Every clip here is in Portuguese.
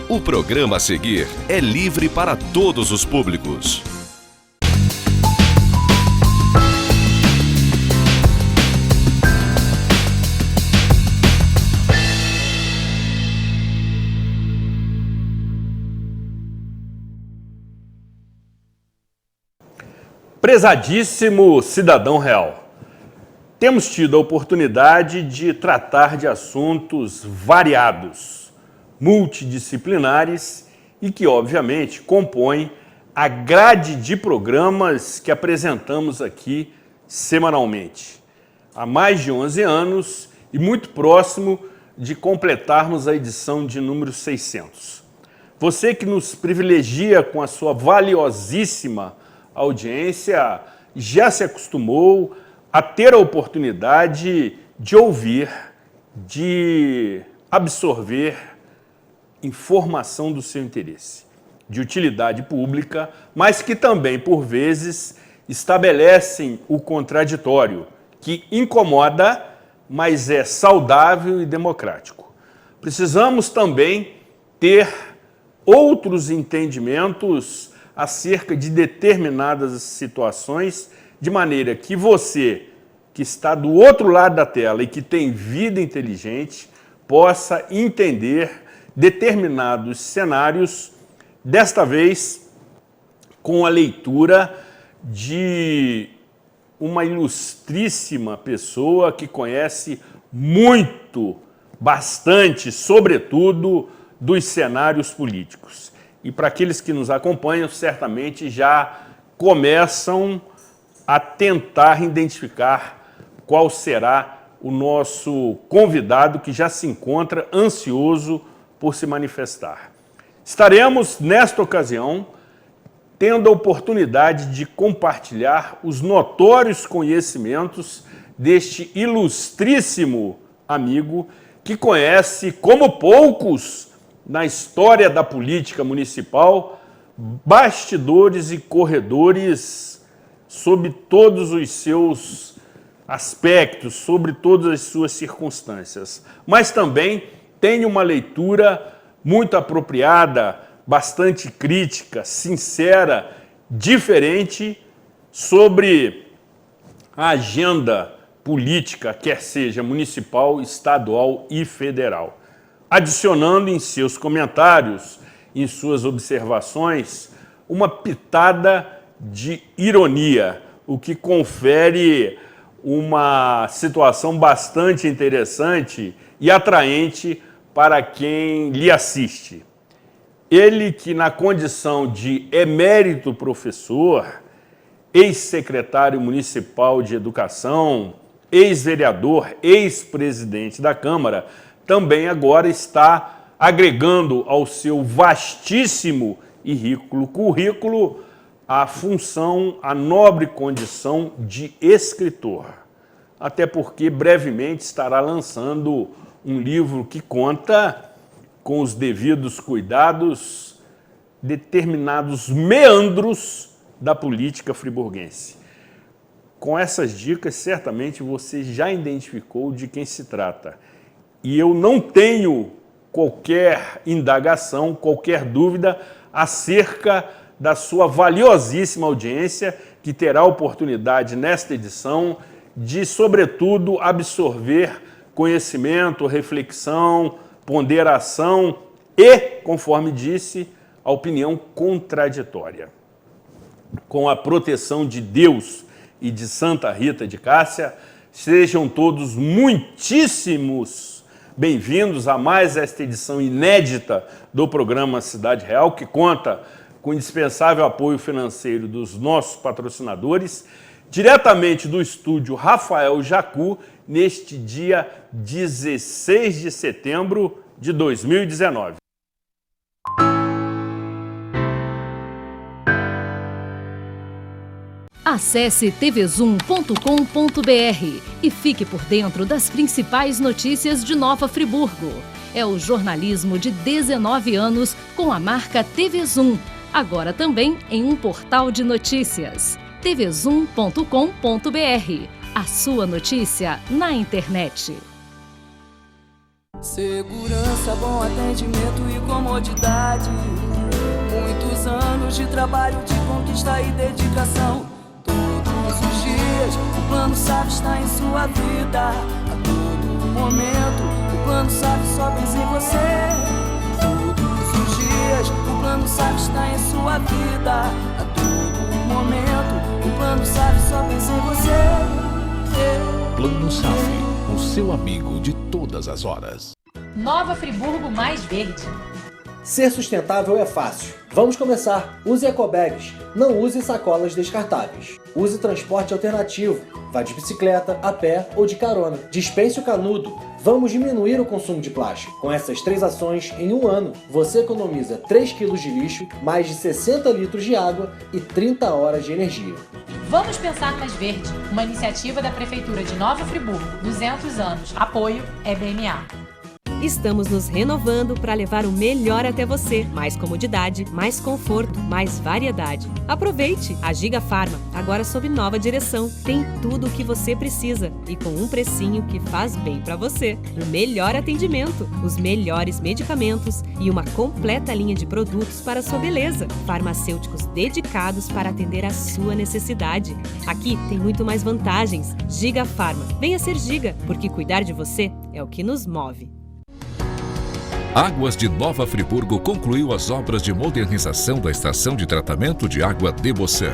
O programa a seguir é livre para todos os públicos. Prezadíssimo cidadão real, temos tido a oportunidade de tratar de assuntos variados, multidisciplinares e que, obviamente, compõem a grade de programas que apresentamos aqui semanalmente. Há mais de 11 anos e muito próximo de completarmos a edição de número 600. Você que nos privilegia com a sua valiosíssima audiência já se acostumou a ter a oportunidade de ouvir, de absorver informação do seu interesse, de utilidade pública, mas que também, por vezes, estabelecem o contraditório, que incomoda, mas é saudável e democrático. Precisamos também ter outros entendimentos acerca de determinadas situações, de maneira que você, que está do outro lado da tela e que tem vida inteligente, possa entender determinados cenários, desta vez com a leitura de uma ilustríssima pessoa que conhece muito, bastante, sobretudo, dos cenários políticos. E para aqueles que nos acompanham, certamente já começam a tentar identificar qual será o nosso convidado que já se encontra ansioso por se manifestar. Estaremos, nesta ocasião, tendo a oportunidade de compartilhar os notórios conhecimentos deste ilustríssimo amigo que conhece, como poucos, na história da política municipal, bastidores e corredores sob todos os seus aspectos, sobre todas as suas circunstâncias. Mas também tem uma leitura muito apropriada, bastante crítica, sincera, diferente sobre a agenda política, quer seja municipal, estadual e federal. Adicionando em seus comentários, em suas observações, uma pitada de ironia, o que confere uma situação bastante interessante e atraente para quem lhe assiste. Ele que, na condição de emérito professor, ex-secretário municipal de educação, ex-vereador, ex-presidente da Câmara, também agora está agregando ao seu vastíssimo e rico currículo a função, a nobre condição de escritor. Até porque brevemente estará lançando um livro que conta, com os devidos cuidados, determinados meandros da política friburguense. Com essas dicas, certamente você já identificou de quem se trata. E eu não tenho qualquer indagação, qualquer dúvida acerca da sua valiosíssima audiência, que terá a oportunidade nesta edição de, sobretudo, absorver conhecimento, reflexão, ponderação e, conforme disse, a opinião contraditória. Com a proteção de Deus e de Santa Rita de Cássia, sejam todos muitíssimos bem-vindos a mais esta edição inédita do programa Cidade Real, que conta com o indispensável apoio financeiro dos nossos patrocinadores, diretamente do estúdio Rafael Jacu, neste dia 16 de setembro de 2019. Acesse tvzoom.com.br e fique por dentro das principais notícias de Nova Friburgo. É o jornalismo de 19 anos com a marca TV Zoom, agora também em um portal de notícias. tvzoom.com.br. A sua notícia na internet. Segurança, bom atendimento e comodidade. Muitos anos de trabalho, de conquista e dedicação. Todos os dias, o Plano SAF está em sua vida. A todo momento, o Plano SAF só pensa em você. Todos os dias, o Plano SAF está em sua vida. A todo momento, o Plano SAF só pensa em você. Plano SAF, o seu amigo de todas as horas. Nova Friburgo Mais Verde. Ser sustentável é fácil. Vamos começar. Use ecobags. Não use sacolas descartáveis. Use transporte alternativo. Vá de bicicleta, a pé ou de carona. Dispense o canudo. Vamos diminuir o consumo de plástico. Com essas 3 ações, em um ano, você economiza 3 kg de lixo, mais de 60 litros de água e 30 horas de energia. Vamos Pensar Mais Verde, uma iniciativa da Prefeitura de Nova Friburgo, 200 anos. Apoio EBMA. Estamos nos renovando para levar o melhor até você. Mais comodidade, mais conforto, mais variedade. Aproveite! A Giga Farma, agora sob nova direção, tem tudo o que você precisa e com um precinho que faz bem para você. O melhor atendimento, os melhores medicamentos e uma completa linha de produtos para a sua beleza. Farmacêuticos dedicados para atender a sua necessidade. Aqui tem muito mais vantagens. Giga Farma. Venha ser Giga, porque cuidar de você é o que nos move. Águas de Nova Friburgo concluiu as obras de modernização da estação de tratamento de água de Boçã.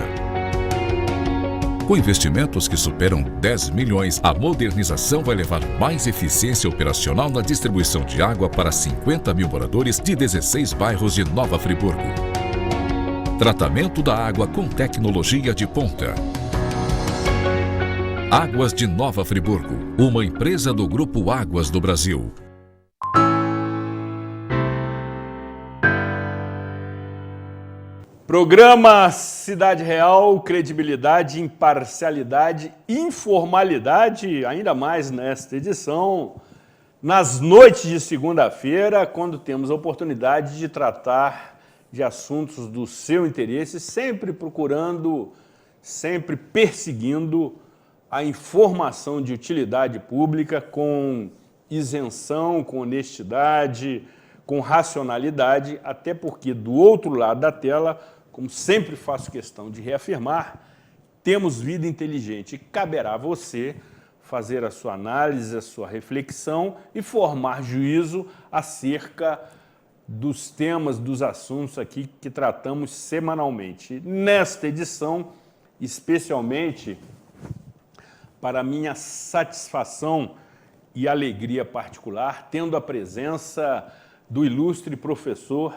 Com investimentos que superam 10 milhões, a modernização vai levar mais eficiência operacional na distribuição de água para 50 mil moradores de 16 bairros de Nova Friburgo. Tratamento da água com tecnologia de ponta. Águas de Nova Friburgo, uma empresa do Grupo Águas do Brasil. Programa Cidade Real, credibilidade, imparcialidade, informalidade, ainda mais nesta edição, nas noites de segunda-feira, quando temos a oportunidade de tratar de assuntos do seu interesse, sempre procurando, sempre perseguindo a informação de utilidade pública com isenção, com honestidade, com racionalidade, até porque do outro lado da tela, como sempre faço questão de reafirmar, temos vida inteligente e caberá a você fazer a sua análise, a sua reflexão e formar juízo acerca dos temas, dos assuntos aqui que tratamos semanalmente. Nesta edição, especialmente, para minha satisfação e alegria particular, tendo a presença do ilustre professor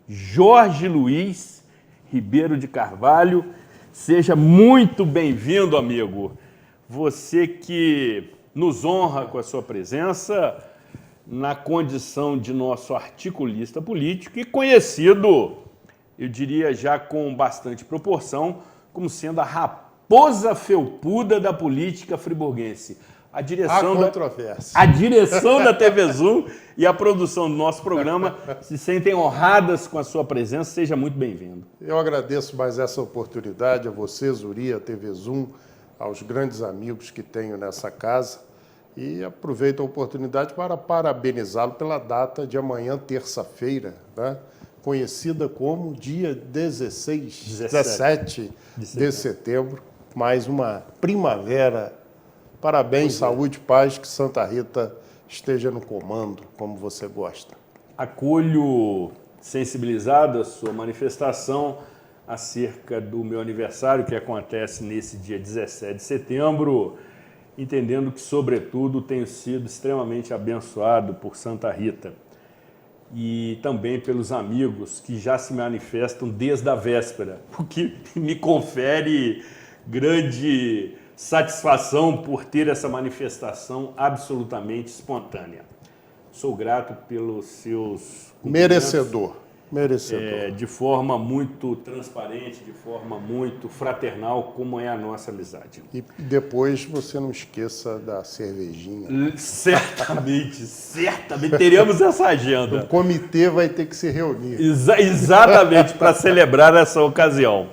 Jorge Luiz Ribeiro de Carvalho. Seja muito bem-vindo, amigo. Você que nos honra com a sua presença na condição de nosso articulista político e conhecido, eu diria já com bastante proporção, como sendo a raposa felpuda da política friburguense. A direção da TV Zoom e a produção do nosso programa se sentem honradas com a sua presença. Seja muito bem-vindo. Eu agradeço mais essa oportunidade a você, Zuri, a TV Zoom, aos grandes amigos que tenho nessa casa e aproveito a oportunidade para parabenizá-lo pela data de amanhã, terça-feira, né? Conhecida como dia 17 de setembro, mais uma primavera. Parabéns, saúde, paz, que Santa Rita esteja no comando, como você gosta. Acolho sensibilizado a sua manifestação acerca do meu aniversário, que acontece nesse dia 17 de setembro, entendendo que, sobretudo, tenho sido extremamente abençoado por Santa Rita e também pelos amigos que já se manifestam desde a véspera, o que me confere grande satisfação por ter essa manifestação absolutamente espontânea. Sou grato pelos seus... Merecedor. Merecedor. De forma muito transparente, de forma muito fraternal, como é a nossa amizade. E depois você não esqueça da cervejinha. Certamente teremos essa agenda. O comitê vai ter que se reunir. Exatamente, para celebrar essa ocasião.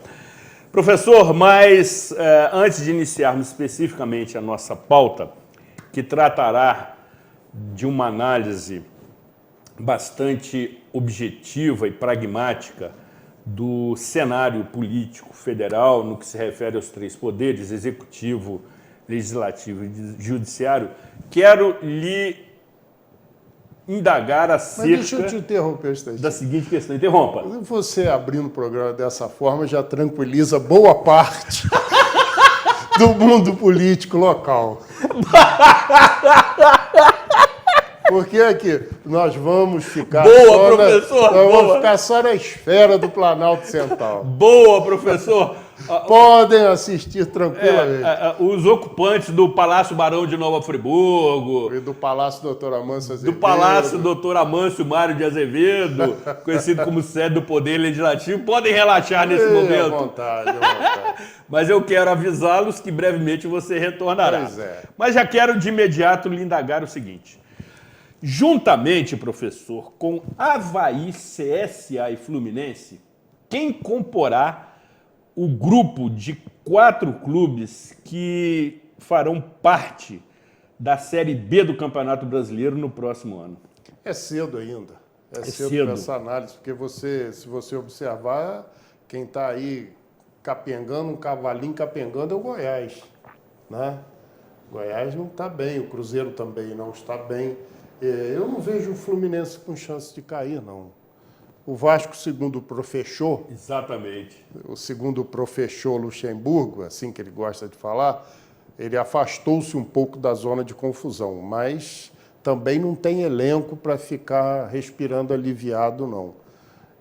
Professor, mas antes de iniciarmos especificamente a nossa pauta, que tratará de uma análise bastante objetiva e pragmática do cenário político federal no que se refere aos três poderes, executivo, legislativo e judiciário, quero lhe indagar acerca... Mas deixa eu te interromper, da seguinte questão. Interrompa. Você abrindo o programa dessa forma já tranquiliza boa parte do mundo político local. Porque aqui nós vamos ficar vamos ficar só na esfera do Planalto Central. Boa, professor. Podem assistir tranquilamente. Os ocupantes do Palácio Barão de Nova Friburgo. E do Palácio Doutor Amâncio Azevedo. Do Palácio Doutor Amâncio Mário de Azevedo, conhecido como sede do Poder Legislativo, podem relaxar nesse momento. À vontade, à vontade. Mas eu quero avisá-los que brevemente você retornará. Pois é. Mas já quero de imediato lhe indagar o seguinte. Juntamente, professor, com Avaí, CSA e Fluminense, quem comporá o grupo de 4 clubes que farão parte da Série B do Campeonato Brasileiro no próximo ano? É cedo ainda. É cedo para essa análise, porque se você observar, quem está aí capengando, um cavalinho capengando é o Goiás. Né? O Goiás não está bem, o Cruzeiro também não está bem. Eu não vejo o Fluminense com chance de cair, não. O Vasco, segundo o professor... Exatamente. O segundo o professor Luxemburgo, assim que ele gosta de falar, ele afastou-se um pouco da zona de confusão, mas também não tem elenco para ficar respirando aliviado, não.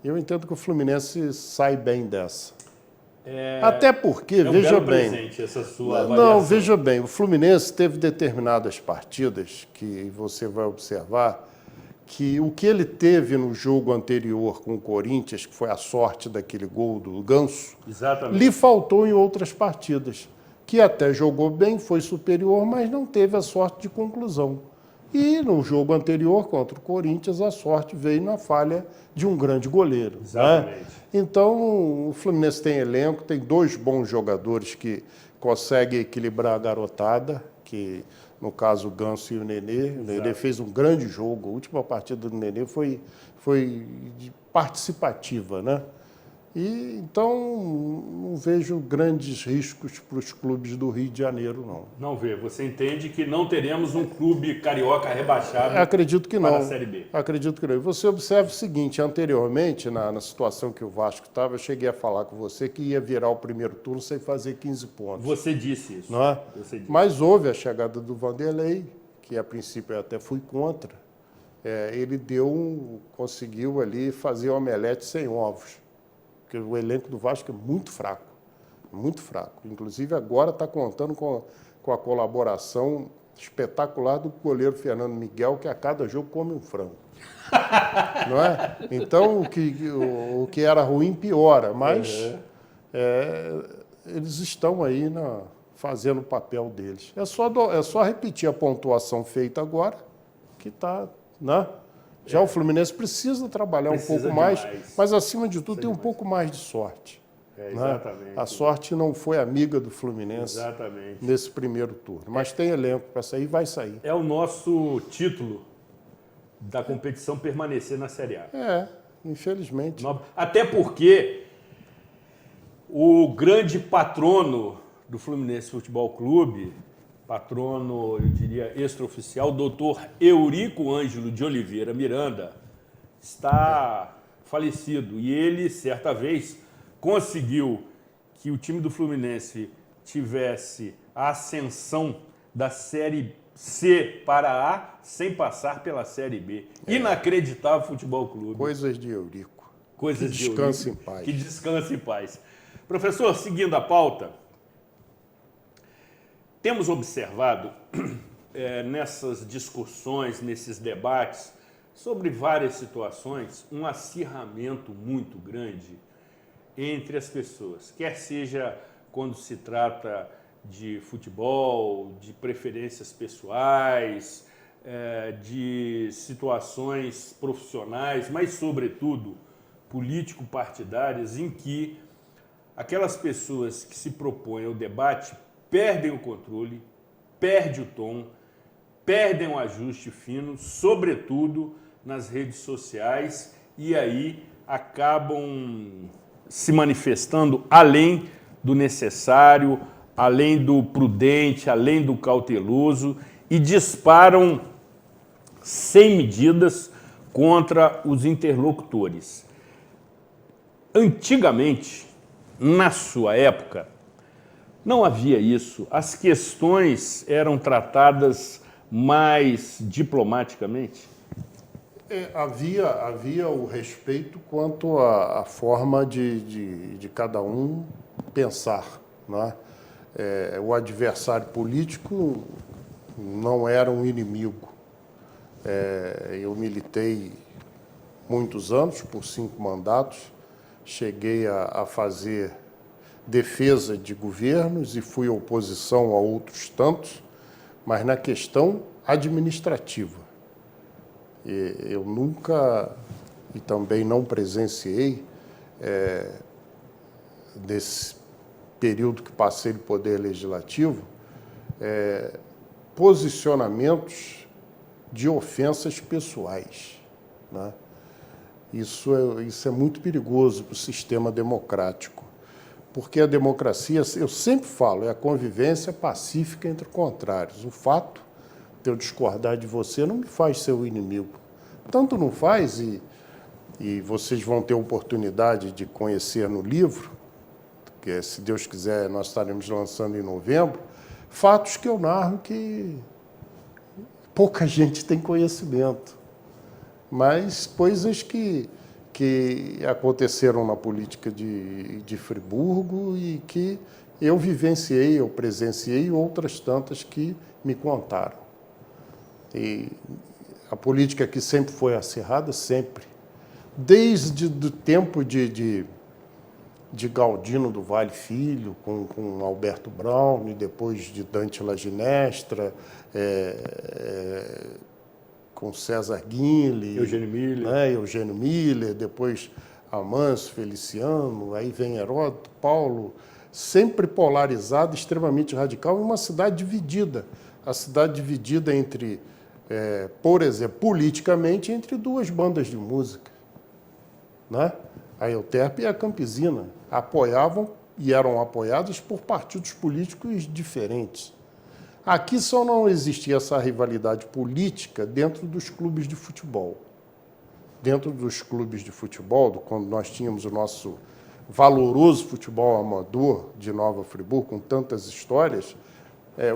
Eu entendo que o Fluminense sai bem dessa. Até porque, veja bem... Essa sua avaliação. Não, veja bem, o Fluminense teve determinadas partidas que você vai observar que o que ele teve no jogo anterior com o Corinthians, que foi a sorte daquele gol do Ganso, exatamente, lhe faltou em outras partidas, que até jogou bem, foi superior, mas não teve a sorte de conclusão. E no jogo anterior contra o Corinthians, a sorte veio na falha de um grande goleiro. Exatamente. Né? Então, o Fluminense tem elenco, tem 2 bons jogadores que conseguem equilibrar a garotada, que no caso o Ganso e o Nenê. O Nenê fez um grande jogo, a última partida do Nenê foi participativa, né? E então não vejo grandes riscos para os clubes do Rio de Janeiro, não. Não vê. Você entende que não teremos um clube carioca rebaixado? Acredito que não. Para a Série B? Acredito que não. E você observa o seguinte, anteriormente, na situação que o Vasco estava, eu cheguei a falar com você que ia virar o primeiro turno sem fazer 15 pontos. Você disse isso. Não é? Você disse. Mas houve a chegada do Vanderlei, que a princípio eu até fui contra. Ele conseguiu ali fazer um omelete sem ovos. Porque o elenco do Vasco é muito fraco, muito fraco. Inclusive, agora está contando com a colaboração espetacular do goleiro Fernando Miguel, que a cada jogo come um frango. Não é? Então, o que era ruim piora, mas eles estão aí fazendo o papel deles. É só repetir a pontuação feita agora, que está... Né? Já o Fluminense precisa trabalhar um pouco mais, mas acima de tudo tem um pouco mais de sorte. Exatamente. Né? A sorte não foi amiga do Fluminense nesse primeiro turno, mas tem elenco para sair e vai sair. É o nosso título da competição permanecer na Série A. Infelizmente. Até porque o grande patrono do Fluminense Futebol Clube, patrono, eu diria, extraoficial, doutor Eurico Ângelo de Oliveira Miranda, está falecido. E ele, certa vez, conseguiu que o time do Fluminense tivesse a ascensão da Série C para A sem passar pela Série B. Inacreditável Futebol Clube. Coisas de Eurico. Coisas de Eurico. Descanse em paz. Que descanse em paz. Professor, seguindo a pauta, temos observado nessas discussões, nesses debates, sobre várias situações, um acirramento muito grande entre as pessoas, quer seja quando se trata de futebol, de preferências pessoais, de situações profissionais, mas, sobretudo, político-partidárias, em que aquelas pessoas que se propõem ao debate perdem o controle, perdem o tom, perdem o ajuste fino, sobretudo nas redes sociais, e aí acabam se manifestando além do necessário, além do prudente, além do cauteloso, e disparam sem medidas contra os interlocutores. Antigamente, na sua época, não havia isso. As questões eram tratadas mais diplomaticamente? Havia o respeito quanto à forma de cada um pensar, né? O adversário político não era um inimigo. Eu militei muitos anos, por 5 mandatos, cheguei a fazer defesa de governos e fui oposição a outros tantos, mas na questão administrativa. Eu nunca, e também não presenciei, desse período que passei no Poder Legislativo, posicionamentos de ofensas pessoais, né? Isso é muito perigoso para o sistema democrático, porque a democracia, eu sempre falo, é a convivência pacífica entre contrários. O fato de eu discordar de você não me faz seu inimigo. Tanto não faz, e vocês vão ter oportunidade de conhecer no livro, que, se Deus quiser, nós estaremos lançando em novembro, fatos que eu narro que pouca gente tem conhecimento, mas coisas que aconteceram na política de Friburgo e que eu vivenciei, eu presenciei, e outras tantas que me contaram. E a política aqui sempre foi acirrada, sempre. Desde o tempo de Galdino do Vale Filho, com Alberto Brown, e depois de Dante Laginestra, com César Guinle, Eugênio Miller, depois Amâncio Feliciano, aí vem Heródoto, Paulo, sempre polarizado, extremamente radical, e uma cidade dividida. A cidade dividida entre, por exemplo, politicamente, entre 2 bandas de música, né? A Euterpe e a Campesina apoiavam e eram apoiadas por partidos políticos diferentes. Aqui só não existia essa rivalidade política dentro dos clubes de futebol. Dentro dos clubes de futebol, quando nós tínhamos o nosso valoroso futebol amador de Nova Friburgo, com tantas histórias,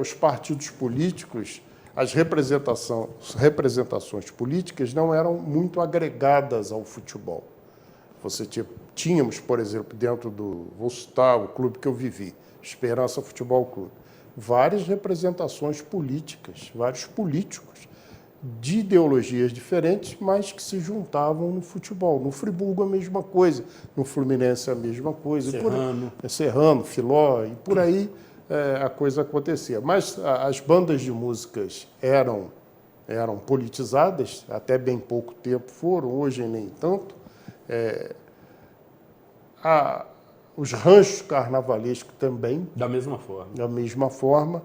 os partidos políticos, as representações políticas não eram muito agregadas ao futebol. Tínhamos, por exemplo, dentro vou citar o clube que eu vivi, Esperança Futebol Clube, várias representações políticas, vários políticos de ideologias diferentes, mas que se juntavam no futebol. No Friburgo a mesma coisa, no Fluminense a mesma coisa. Serrano, Filó, e por aí a coisa acontecia. Mas as bandas de músicas eram politizadas, até bem pouco tempo foram, hoje nem tanto. Os ranchos carnavalescos também. Da mesma forma. Da mesma forma.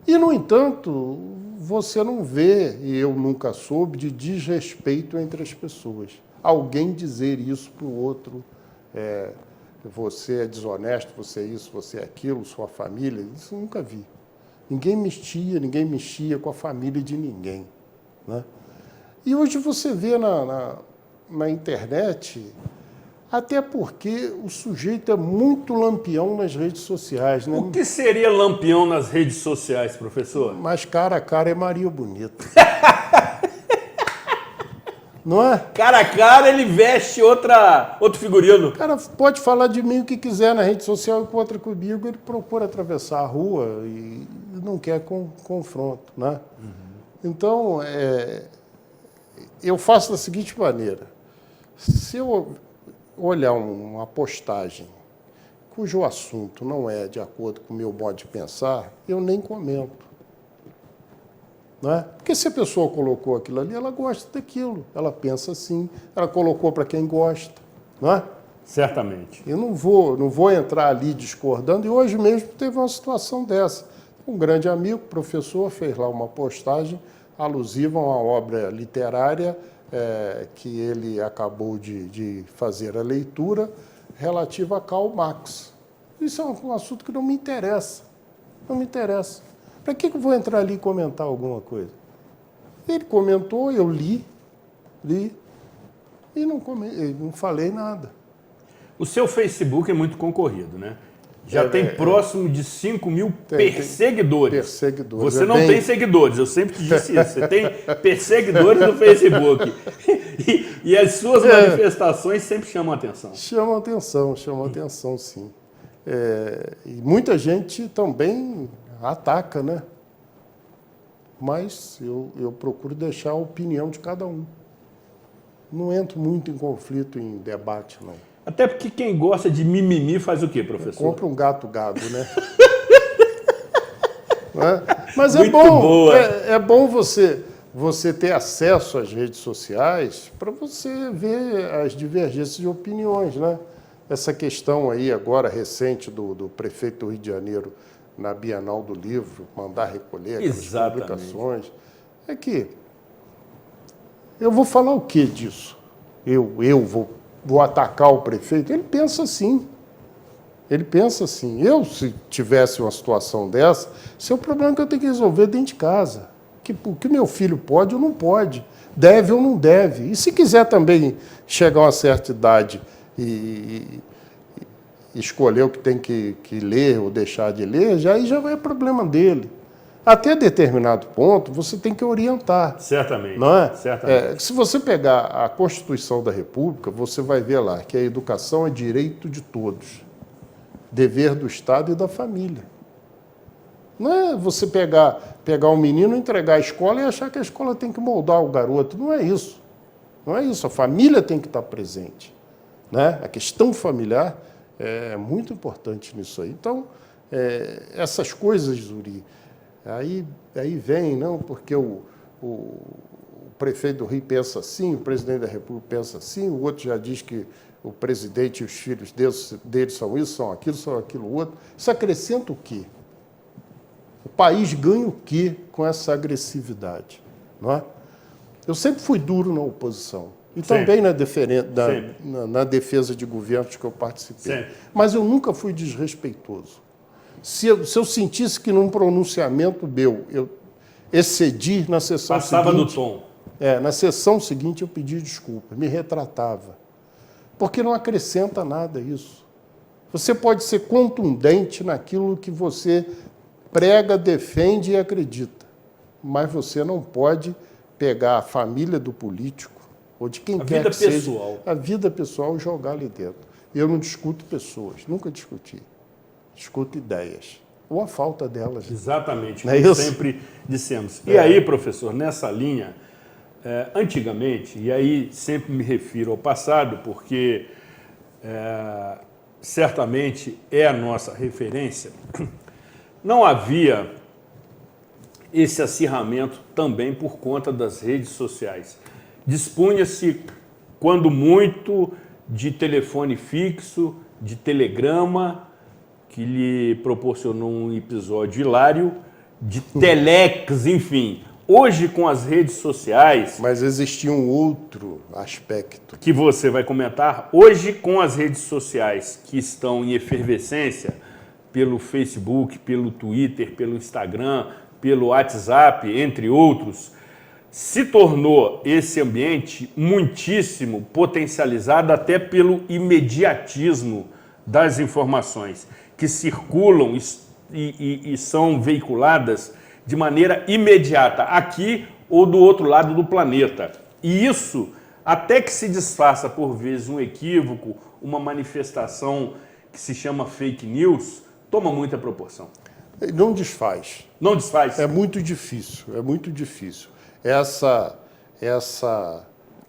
E, no entanto, você não vê, e eu nunca soube, de desrespeito entre as pessoas. Alguém dizer isso para o outro, você é desonesto, você é isso, você é aquilo, sua família, isso eu nunca vi. Ninguém mexia com a família de ninguém, né? E hoje você vê na internet, até porque o sujeito é muito lampião nas redes sociais, né? O que seria lampião nas redes sociais, professor? Mas cara a cara é Maria Bonita. Não é? Cara a cara ele veste outro figurino. O cara pode falar de mim o que quiser na rede social, encontra comigo, ele procura atravessar a rua e não quer confronto, né? Uhum. Então, eu faço da seguinte maneira. Se eu olhar uma postagem cujo assunto não é de acordo com o meu modo de pensar, eu nem comento. Não é? Porque se a pessoa colocou aquilo ali, ela gosta daquilo, ela pensa assim, ela colocou para quem gosta. Não é? Certamente. Eu não vou entrar ali discordando, e hoje mesmo teve uma situação dessa. Um grande amigo, professor, fez lá uma postagem alusiva a uma obra literária que ele acabou de fazer a leitura relativa a Karl Marx. Isso é um assunto que não me interessa. Não me interessa. Para que eu vou entrar ali e comentar alguma coisa? Ele comentou, eu li e não falei nada. O seu Facebook é muito concorrido, né? Já tem próximo de 5 mil perseguidores. Perseguidores. Você não tem seguidores, eu sempre te disse isso. Você tem perseguidores no Facebook. E as suas manifestações sempre chamam a atenção. Chamam atenção, sim. E muita gente também ataca, né? Mas eu procuro deixar a opinião de cada um. Não entro muito em conflito, em debate, não. Até porque quem gosta de mimimi faz o quê, professor? Compra um gato gado, né? Mas Muito boa. É bom você ter acesso às redes sociais para você ver as divergências de opiniões, né? Essa questão aí agora recente do prefeito do Rio de Janeiro na Bienal do Livro, mandar recolher aquelas publicações. É que eu vou falar o que disso? Eu vou atacar o prefeito? Ele pensa assim. Eu, se tivesse uma situação dessa, esse é um problema que eu tenho que resolver dentro de casa. O que meu filho pode ou não pode, deve ou não deve. E se quiser também chegar a uma certa idade e escolher o que tem que ler ou deixar de ler, aí já vai problema dele. Até determinado ponto, você tem que orientar. Certamente. Não é? Certamente. Se você pegar a Constituição da República, você vai ver lá que a educação é direito de todos, dever do Estado e da família. Não é você pegar um menino, entregar a escola e achar que a escola tem que moldar o garoto. Não é isso. Não é isso. A família tem que estar presente. Né? A questão familiar é muito importante nisso aí. Então, essas coisas, Zuri, aí vem, não, porque o prefeito do Rio pensa assim, o presidente da República pensa assim, o outro já diz que o presidente e os filhos dele são isso, são aquilo outro. Isso acrescenta o quê? O país ganha o quê com essa agressividade? Não é? Eu sempre fui duro na oposição. E também na defesa de governos que eu participei. Sempre. Mas eu nunca fui desrespeitoso. Se eu sentisse que num pronunciamento meu eu excedi na sessão seguinte... Passava do tom. Na sessão seguinte eu pedi desculpa, me retratava. Porque não acrescenta nada isso. Você pode ser contundente naquilo que você prega, defende e acredita. Mas você não pode pegar a família do político ou de quem quer que seja, a vida pessoal, e jogar ali dentro. Eu não discuto pessoas, nunca discuti. Discuto ideias, ou a falta delas. Exatamente, como como sempre dissemos. E aí, professor, nessa linha, antigamente, e aí sempre me refiro ao passado, porque certamente é a nossa referência, não havia esse acirramento também por conta das redes sociais. Dispunha-se, quando muito, de telefone fixo, de telegrama, que lhe proporcionou um episódio hilário, de telex, enfim. Hoje, com as redes sociais... Mas existia um outro aspecto. Que você vai comentar. Hoje, com as redes sociais que estão em efervescência, pelo Facebook, pelo Twitter, pelo Instagram, pelo WhatsApp, entre outros, se tornou esse ambiente muitíssimo potencializado até pelo imediatismo das informações que circulam e são veiculadas de maneira imediata, aqui ou do outro lado do planeta. E isso, até que se disfarça por vezes um equívoco, uma manifestação que se chama fake news, toma muita proporção. Não desfaz. Não desfaz? É muito difícil, é muito difícil. Essa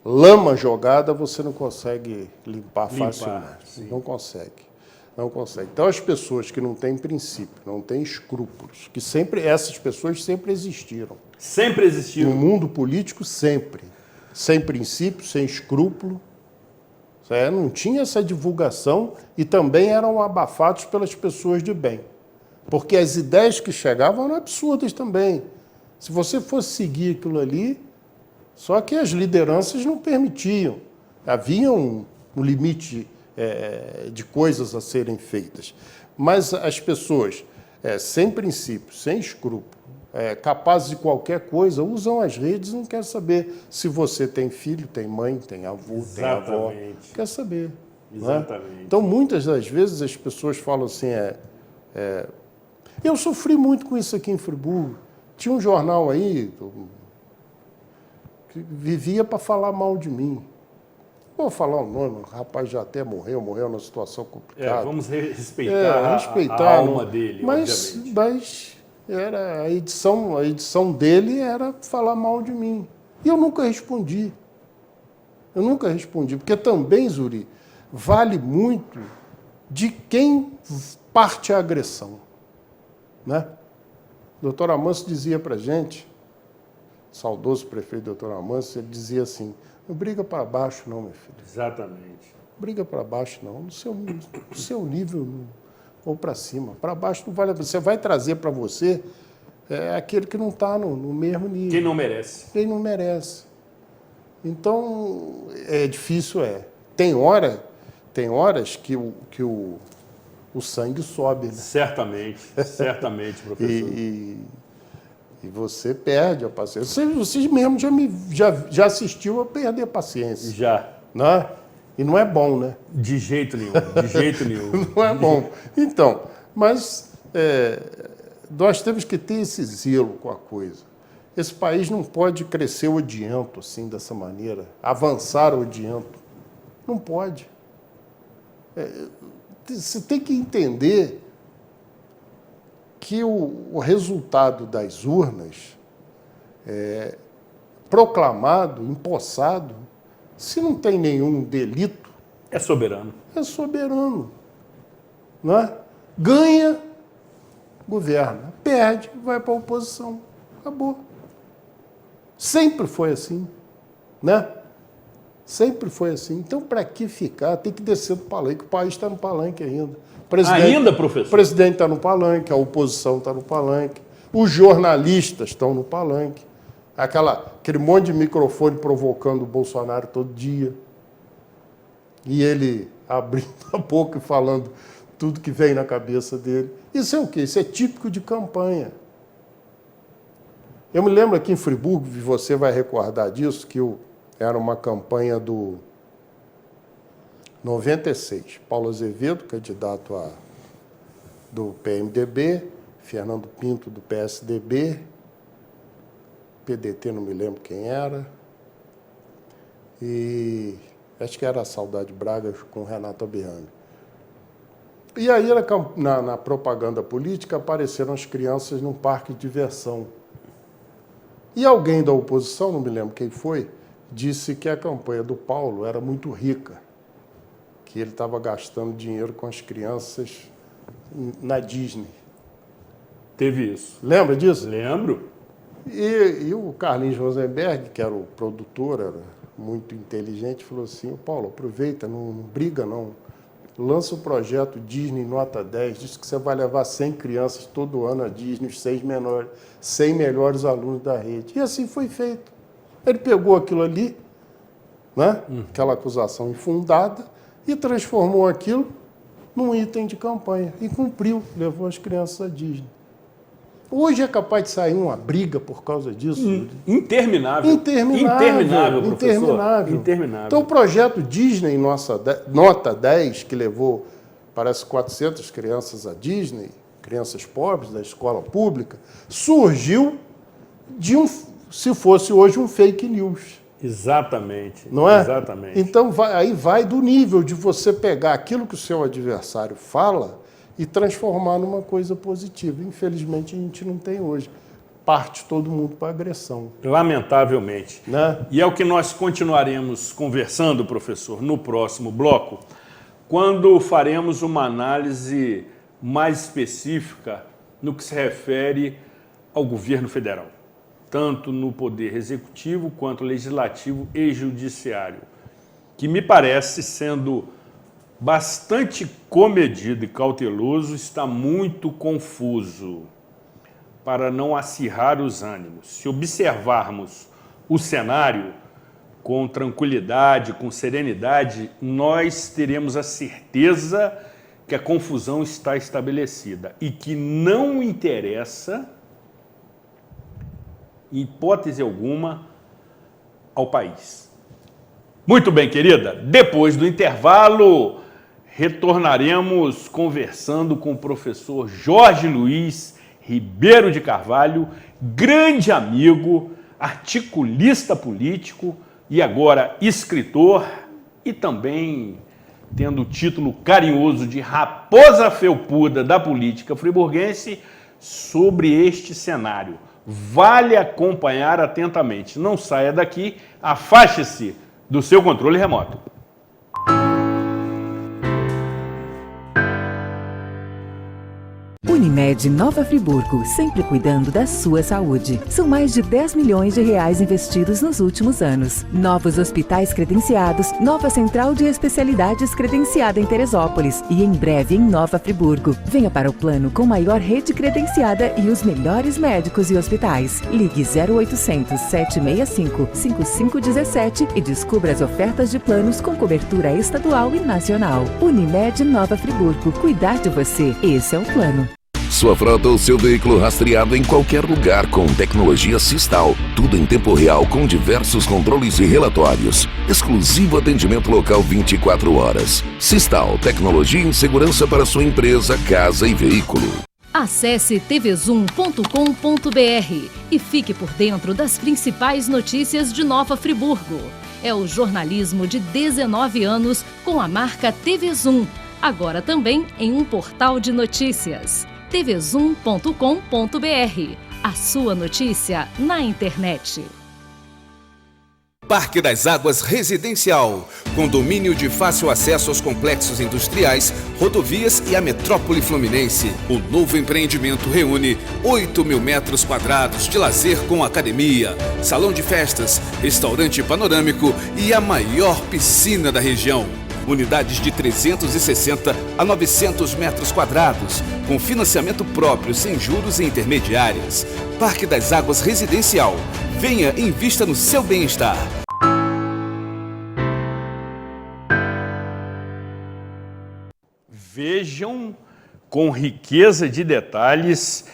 lama jogada, você não consegue limpar facilmente. Sim. Não consegue. Não consegue. Então, as pessoas que não têm princípio, não têm escrúpulos, que sempre essas pessoas sempre existiram. Sempre existiram. No mundo político, sempre. Sem princípio, sem escrúpulo. Não tinha essa divulgação e também eram abafados pelas pessoas de bem. Porque as ideias que chegavam eram absurdas também. Se você fosse seguir aquilo ali, só que as lideranças não permitiam. Havia um limite de coisas a serem feitas. Mas as pessoas, sem princípio, sem escrúpulo, capazes de qualquer coisa, usam as redes e não querem saber se você tem filho, tem mãe, tem avô, tem avó. Quer saber. Exatamente. Né? Então, muitas das vezes as pessoas falam assim, eu sofri muito com isso aqui em Friburgo. Tinha um jornal aí que vivia para falar mal de mim. Vou falar o nome, o rapaz já até morreu numa situação complicada. Vamos respeitar a alma dele, obviamente. Mas era a edição dele era falar mal de mim. E eu nunca respondi. Porque também, Zuri, vale muito de quem parte a agressão. Né? O doutor Amâncio dizia para a gente, saudoso prefeito doutor Amâncio, ele dizia assim, não briga para baixo não, meu filho. Exatamente. Briga para baixo não, no seu nível ou para cima. Para baixo não vale. Você vai trazer para você aquele que não está no mesmo nível. Quem não merece. Quem não merece. Então, é difícil, Tem horas que o sangue sobe. Né? Certamente, professor. E você perde a paciência. Você mesmo já assistiu a perder a paciência. Já. Né? E não é bom, né? De jeito nenhum. Não é bom. Então, mas nós temos que ter esse zelo com a coisa. Esse país não pode crescer odiento assim, dessa maneira, avançar odiento. Não pode. Você tem que entender que o resultado das urnas proclamado, empossado, se não tem nenhum delito... É soberano. É soberano. Não é? Ganha, governa. Perde, vai para a oposição. Acabou. Sempre foi assim. Né? Sempre foi assim. Então, para que ficar? Tem que descer do palanque. O país está no palanque ainda. Ainda, professor? O presidente está no palanque, a oposição está no palanque, os jornalistas estão no palanque, aquele monte de microfone provocando o Bolsonaro todo dia, e ele abrindo a boca e falando tudo que vem na cabeça dele. Isso é o quê? Isso é típico de campanha. Eu me lembro aqui em Friburgo, e você vai recordar disso, que era uma campanha do 96. Paulo Azevedo, candidato do PMDB, Fernando Pinto, do PSDB, PDT, não me lembro quem era, e acho que era a Saudade Braga com Renato Abiane. E aí, na propaganda política, apareceram as crianças num parque de diversão. E alguém da oposição, não me lembro quem foi, disse que a campanha do Paulo era muito rica, que ele estava gastando dinheiro com as crianças na Disney. Teve isso. Lembra disso? Lembro. E o Carlinhos Rosenberg, que era o produtor, era muito inteligente, falou assim, Paulo, aproveita, não briga não. Lança o projeto Disney Nota 10, diz que você vai levar 100 crianças todo ano à Disney, os 100 melhores alunos da rede. E assim foi feito. Ele pegou aquilo ali, né? Aquela acusação infundada, e transformou aquilo num item de campanha. E cumpriu, levou as crianças à Disney. Hoje é capaz de sair uma briga por causa disso? Interminável. Interminável, professor. Interminável. Então, o projeto Disney Nota 10, que levou, parece, 400 crianças à Disney, crianças pobres da escola pública, surgiu de se fosse hoje um fake news. Exatamente. Não é? Exatamente. Então, aí vai do nível de você pegar aquilo que o seu adversário fala e transformar numa coisa positiva. Infelizmente, a gente não tem hoje. parte todo mundo para agressão. Lamentavelmente. Né? E é o que nós continuaremos conversando, professor, no próximo bloco, quando faremos uma análise mais específica no que se refere ao governo federal, tanto no poder executivo quanto legislativo e judiciário, que me parece, sendo bastante comedido e cauteloso, está muito confuso, para não acirrar os ânimos. Se observarmos o cenário com tranquilidade, com serenidade, nós teremos a certeza que a confusão está estabelecida e que não interessa, em hipótese alguma, ao país. Muito bem, querida. Depois do intervalo, retornaremos conversando com o professor Jorge Luiz Ribeiro de Carvalho, grande amigo, articulista político e agora escritor e também tendo o título carinhoso de Raposa Felpuda da política friburguense, sobre este cenário. Vale acompanhar atentamente. Não saia daqui, afaste-se do seu controle remoto. Unimed Nova Friburgo, sempre cuidando da sua saúde. São mais de 10 milhões de reais investidos nos últimos anos. Novos hospitais credenciados, nova central de especialidades credenciada em Teresópolis e em breve em Nova Friburgo. Venha para o plano com maior rede credenciada e os melhores médicos e hospitais. Ligue 0800 765 5517 e descubra as ofertas de planos com cobertura estadual e nacional. Unimed Nova Friburgo, cuidar de você, esse é o plano. Sua frota ou seu veículo rastreado em qualquer lugar com tecnologia Sistal. Tudo em tempo real com diversos controles e relatórios. Exclusivo atendimento local 24 horas. Sistal, tecnologia em segurança para sua empresa, casa e veículo. Acesse tvzoom.com.br e fique por dentro das principais notícias de Nova Friburgo. É o jornalismo de 19 anos com a marca TV Zoom. Agora também em um portal de notícias. tvzoom.com.br. A sua notícia na internet. Parque das Águas Residencial. Condomínio de fácil acesso aos complexos industriais, rodovias e a metrópole fluminense. O novo empreendimento reúne 8.000 metros quadrados de lazer com academia, salão de festas, restaurante panorâmico e a maior piscina da região. Unidades de 360 a 900 metros quadrados, com financiamento próprio, sem juros e intermediárias. Parque das Águas Residencial. Venha e invista no seu bem-estar. Vejam com riqueza de detalhes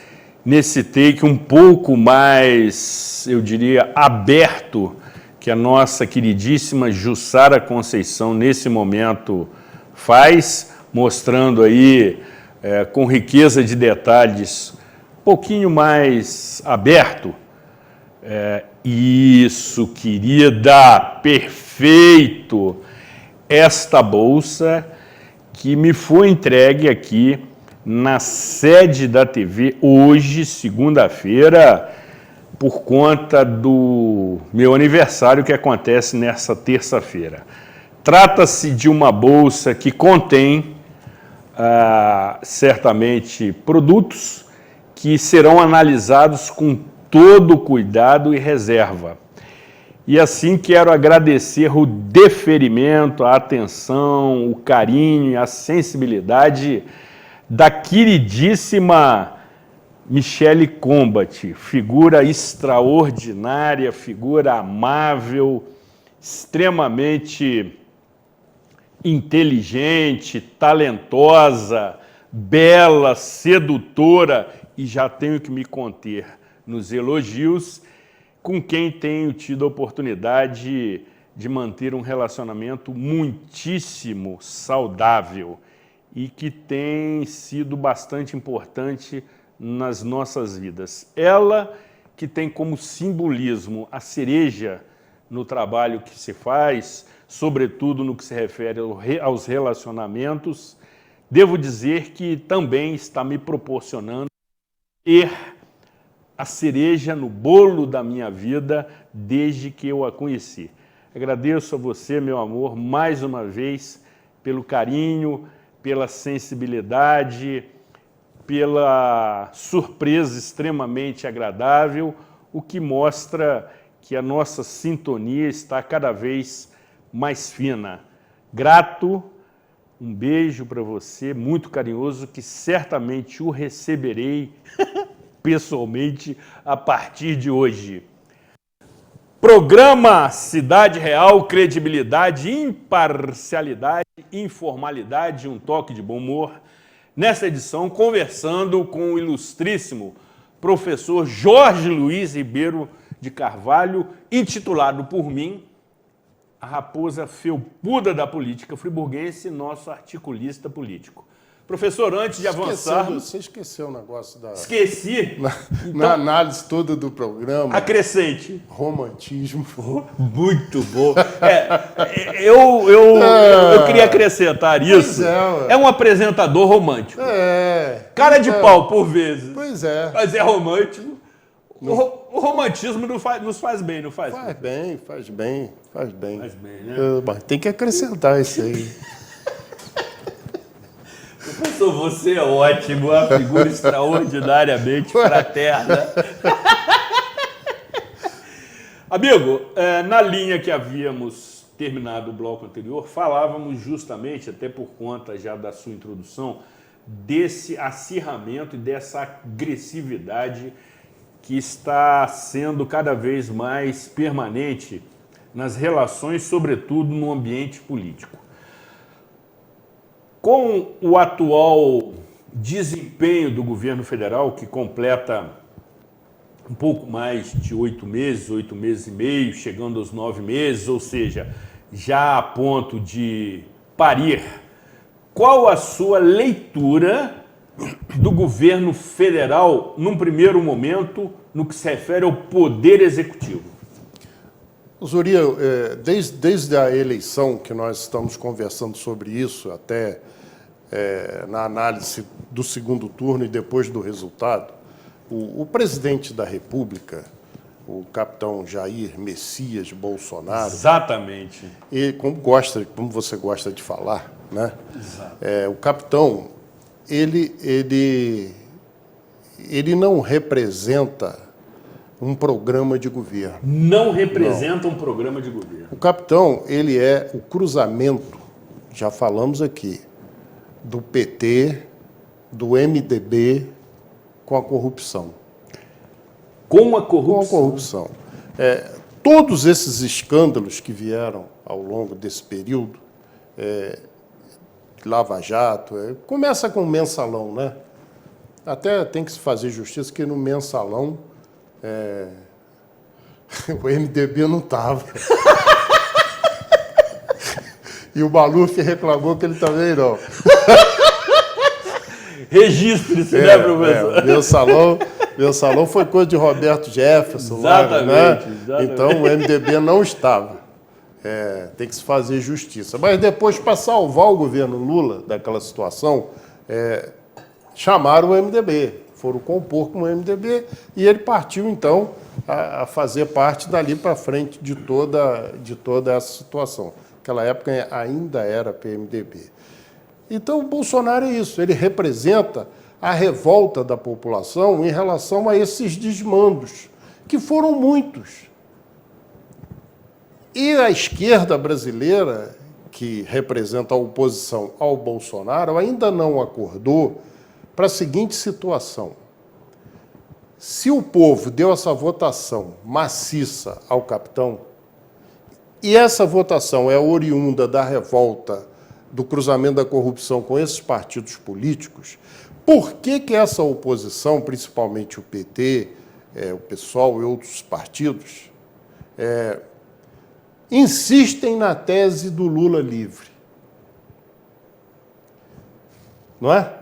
nesse take um pouco mais, eu diria, aberto, que a nossa queridíssima Jussara Conceição, nesse momento, faz, mostrando aí, com riqueza de detalhes, um pouquinho mais aberto. Isso, querida, perfeito! Esta bolsa que me foi entregue aqui na sede da TV, hoje, segunda-feira, por conta do meu aniversário, que acontece nessa terça-feira. Trata-se de uma bolsa que contém, certamente, produtos que serão analisados com todo cuidado e reserva. E assim quero agradecer o deferimento, a atenção, o carinho e a sensibilidade da queridíssima Michele Combat, figura extraordinária, figura amável, extremamente inteligente, talentosa, bela, sedutora, e já tenho que me conter nos elogios, com quem tenho tido a oportunidade de manter um relacionamento muitíssimo saudável e que tem sido bastante importante nas nossas vidas. Ela que tem como simbolismo a cereja no trabalho que se faz, sobretudo no que se refere aos relacionamentos, devo dizer que também está me proporcionando ter a cereja no bolo da minha vida desde que eu a conheci. Agradeço a você, meu amor, mais uma vez, pelo carinho, pela sensibilidade, pela surpresa extremamente agradável, o que mostra que a nossa sintonia está cada vez mais fina. Grato, um beijo para você, muito carinhoso, que certamente o receberei pessoalmente a partir de hoje. Programa Cidade Real, credibilidade, imparcialidade, informalidade, um toque de bom humor. Nessa edição, conversando com o ilustríssimo professor Jorge Luiz Ribeiro de Carvalho, intitulado por mim, a raposa felpuda da política friburguense, nosso articulista político. Professor, antes de avançar... Você esqueceu o negócio da... Esqueci. Na análise toda do programa... Acrescente. Romantismo. Muito bom. Eu queria acrescentar isso. É um apresentador romântico. Cara de pau, por vezes. Pois é. Mas é romântico. O romantismo nos faz bem, não faz? Faz bem. Faz bem, né? Mas tem que acrescentar isso aí. Professor, você é ótimo, uma figura extraordinariamente fraterna. Amigo, na linha que havíamos terminado o bloco anterior, falávamos justamente, até por conta já da sua introdução, desse acirramento e dessa agressividade que está sendo cada vez mais permanente nas relações, sobretudo no ambiente político. Com o atual desempenho do governo federal, que completa um pouco mais de 8 meses e meio, chegando aos 9 meses, ou seja, já a ponto de parir, qual a sua leitura do governo federal, num primeiro momento, no que se refere ao poder executivo? Zuria, desde a eleição que nós estamos conversando sobre isso, até na análise do segundo turno e depois do resultado, o presidente da República, o capitão Jair Messias Bolsonaro... Exatamente. E como você gosta de falar, né? O capitão, ele não representa um programa de governo. Não representa um programa de governo. O capitão, ele é o cruzamento, já falamos aqui, do PT, do MDB com a corrupção. Com a corrupção? Com a corrupção. Todos esses escândalos que vieram ao longo desse período, Lava Jato, começa com o mensalão, né? Até tem que se fazer justiça que no mensalão o MDB não estava. E o Maluf reclamou que ele também não. Registre-se, né, professor? Meu salão foi coisa de Roberto Jefferson. Exatamente, lá, né? exatamente. Então o MDB não estava. Tem que se fazer justiça. Mas depois, para salvar o governo Lula daquela situação, chamaram o MDB, foram compor com o MDB e ele partiu, então, a fazer parte dali para frente de toda essa situação. Naquela época ainda era PMDB. Então, o Bolsonaro é isso, ele representa a revolta da população em relação a esses desmandos, que foram muitos. E a esquerda brasileira, que representa a oposição ao Bolsonaro, ainda não acordou para a seguinte situação. Se o povo deu essa votação maciça ao capitão, e essa votação é oriunda da revolta do cruzamento da corrupção com esses partidos políticos, por que essa oposição, principalmente o PT, o PSOL e outros partidos, insistem na tese do Lula livre? Não é?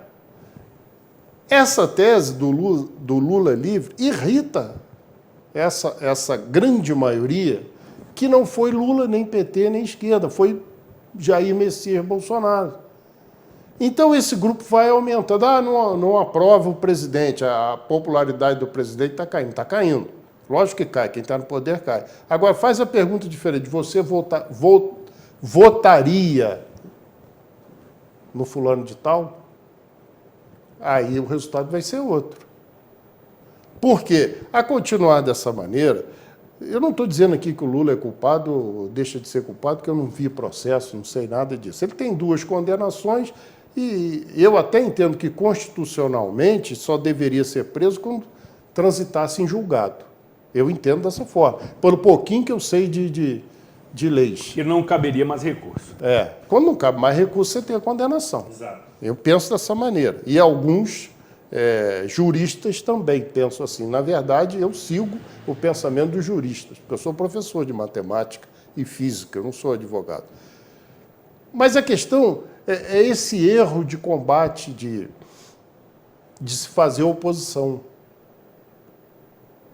Essa tese do Lula livre irrita essa grande maioria que não foi Lula, nem PT, nem esquerda, foi Jair Messias Bolsonaro. Então esse grupo vai aumentando. Não aprova o presidente, a popularidade do presidente está caindo. Está caindo. Lógico que cai, quem está no poder cai. Agora, faz a pergunta diferente. Você votaria no fulano de tal? Aí o resultado vai ser outro. Por quê? A continuar dessa maneira, eu não estou dizendo aqui que o Lula é culpado ou deixa de ser culpado, porque eu não vi processo, não sei nada disso. Ele tem 2 condenações e eu até entendo que constitucionalmente só deveria ser preso quando transitasse em julgado. Eu entendo dessa forma, pelo pouquinho que eu sei de leis. Que não caberia mais recurso. Quando não cabe mais recurso, você tem a condenação. Exato. Eu penso dessa maneira. E alguns juristas também pensam assim. Na verdade, eu sigo o pensamento dos juristas, porque eu sou professor de matemática e física, eu não sou advogado. Mas a questão é esse erro de combate, de se fazer oposição.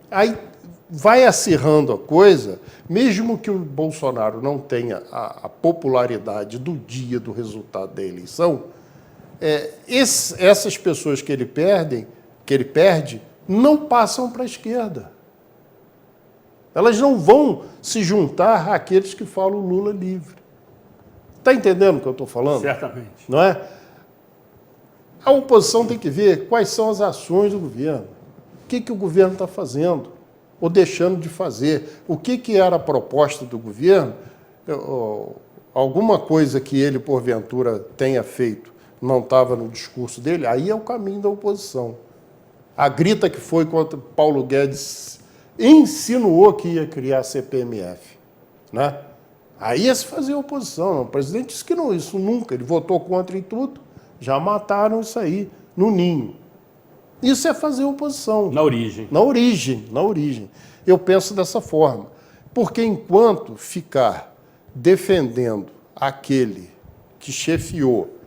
Aí vai acirrando a coisa, mesmo que o Bolsonaro não tenha a popularidade do dia do resultado da eleição, essas pessoas que ele perde, não passam para a esquerda. Elas não vão se juntar àqueles que falam Lula livre. Está entendendo o que eu estou falando? Certamente. Não é? A oposição tem que ver quais são as ações do governo. O que o governo está fazendo ou deixando de fazer. O que era a proposta do governo? Alguma coisa que ele, porventura, tenha feito não estava no discurso dele, aí é o caminho da oposição. A grita que foi contra Paulo Guedes insinuou que ia criar a CPMF. Né? Aí ia se fazer oposição. O presidente disse que não, isso nunca. Ele votou contra em tudo. Já mataram isso aí, no ninho. Isso é fazer oposição. Na origem. Na origem. Eu penso dessa forma. Porque enquanto ficar defendendo aquele que chefiou,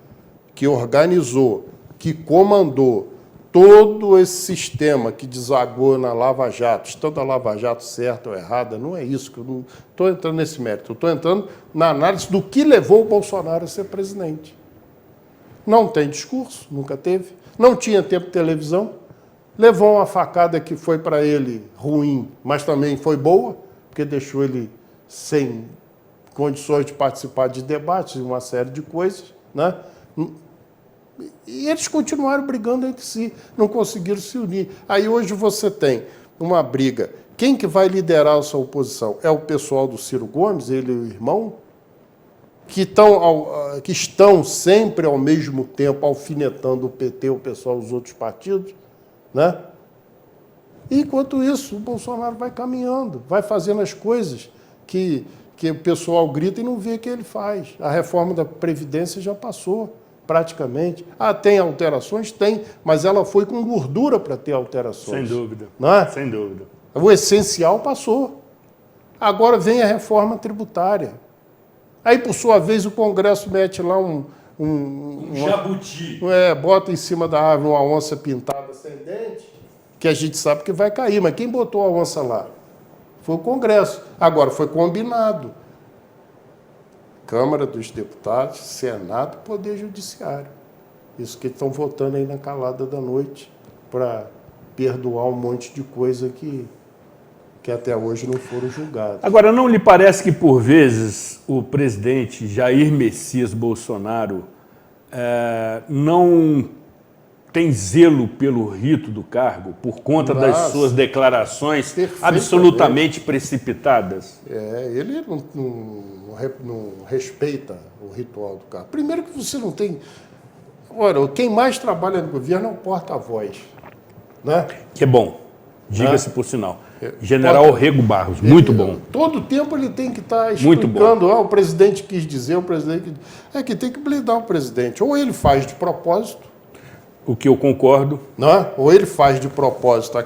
que organizou, que comandou todo esse sistema que desagou na Lava Jato, estando a Lava Jato certa ou errada, não é isso, que eu não estou entrando nesse mérito. Eu estou entrando na análise do que levou o Bolsonaro a ser presidente. Não tem discurso, nunca teve. Não tinha tempo de televisão. Levou uma facada que foi para ele ruim, mas também foi boa, porque deixou ele sem condições de participar de debates e uma série de coisas, né? E eles continuaram brigando entre si, não conseguiram se unir. Aí hoje você tem uma briga. Quem que vai liderar essa oposição? É o pessoal do Ciro Gomes, ele e o irmão, que estão sempre ao mesmo tempo alfinetando o PT, o pessoal dos outros partidos, né? E, enquanto isso, o Bolsonaro vai caminhando, vai fazendo as coisas que o pessoal grita e não vê que ele faz. A reforma da Previdência já passou, praticamente. Tem alterações? Tem, mas ela foi com gordura para ter alterações. Sem dúvida. Não é? Sem dúvida. O essencial passou. Agora vem a reforma tributária. Aí, por sua vez, o Congresso mete lá um jabuti. Bota em cima da árvore uma onça pintada sem dente, que a gente sabe que vai cair. Mas quem botou a onça lá? Foi o Congresso. Agora, foi combinado. Câmara dos Deputados, Senado e Poder Judiciário. Isso que estão votando aí na calada da noite para perdoar um monte de coisa que até hoje não foram julgadas. Agora, não lhe parece que, por vezes, o presidente Jair Messias Bolsonaro não tem zelo pelo rito do cargo por conta das suas declarações absolutamente precipitadas? Ele não respeita o ritual do cargo. Primeiro que você não tem... Olha, quem mais trabalha no governo é o porta-voz. Né? Que é bom, diga-se por sinal. General Rego Barros, muito bom. Todo tempo ele tem que estar explicando, o presidente quis dizer, o presidente... que tem que blindar o presidente. Ou ele faz de propósito... O que eu concordo. Não é? Ou ele faz de propósito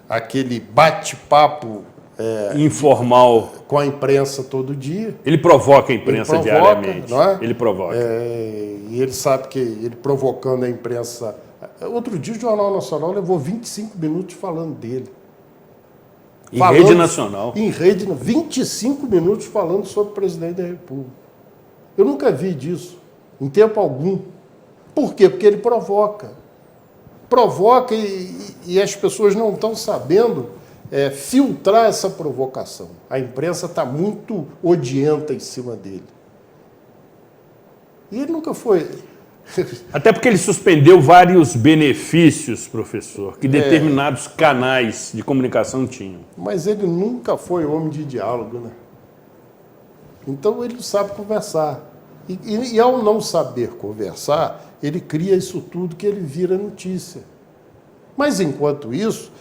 aquele bate-papo... informal. Com a imprensa todo dia. Ele provoca a imprensa diariamente. Não é? Ele provoca. E ele sabe que ele provocando a imprensa... Outro dia o Jornal Nacional levou 25 minutos falando dele. Rede nacional. Em rede, 25 minutos falando sobre o presidente da República. Eu nunca vi disso, em tempo algum. Por quê? Porque ele provoca. Provoca e as pessoas não estão sabendo filtrar essa provocação. A imprensa está muito odienta em cima dele. E ele nunca foi... Até porque ele suspendeu vários benefícios, professor, que determinados canais de comunicação tinham. Mas ele nunca foi homem de diálogo, né? Então ele não sabe conversar. E ao não saber conversar, ele cria isso tudo que ele vira notícia. Mas enquanto isso,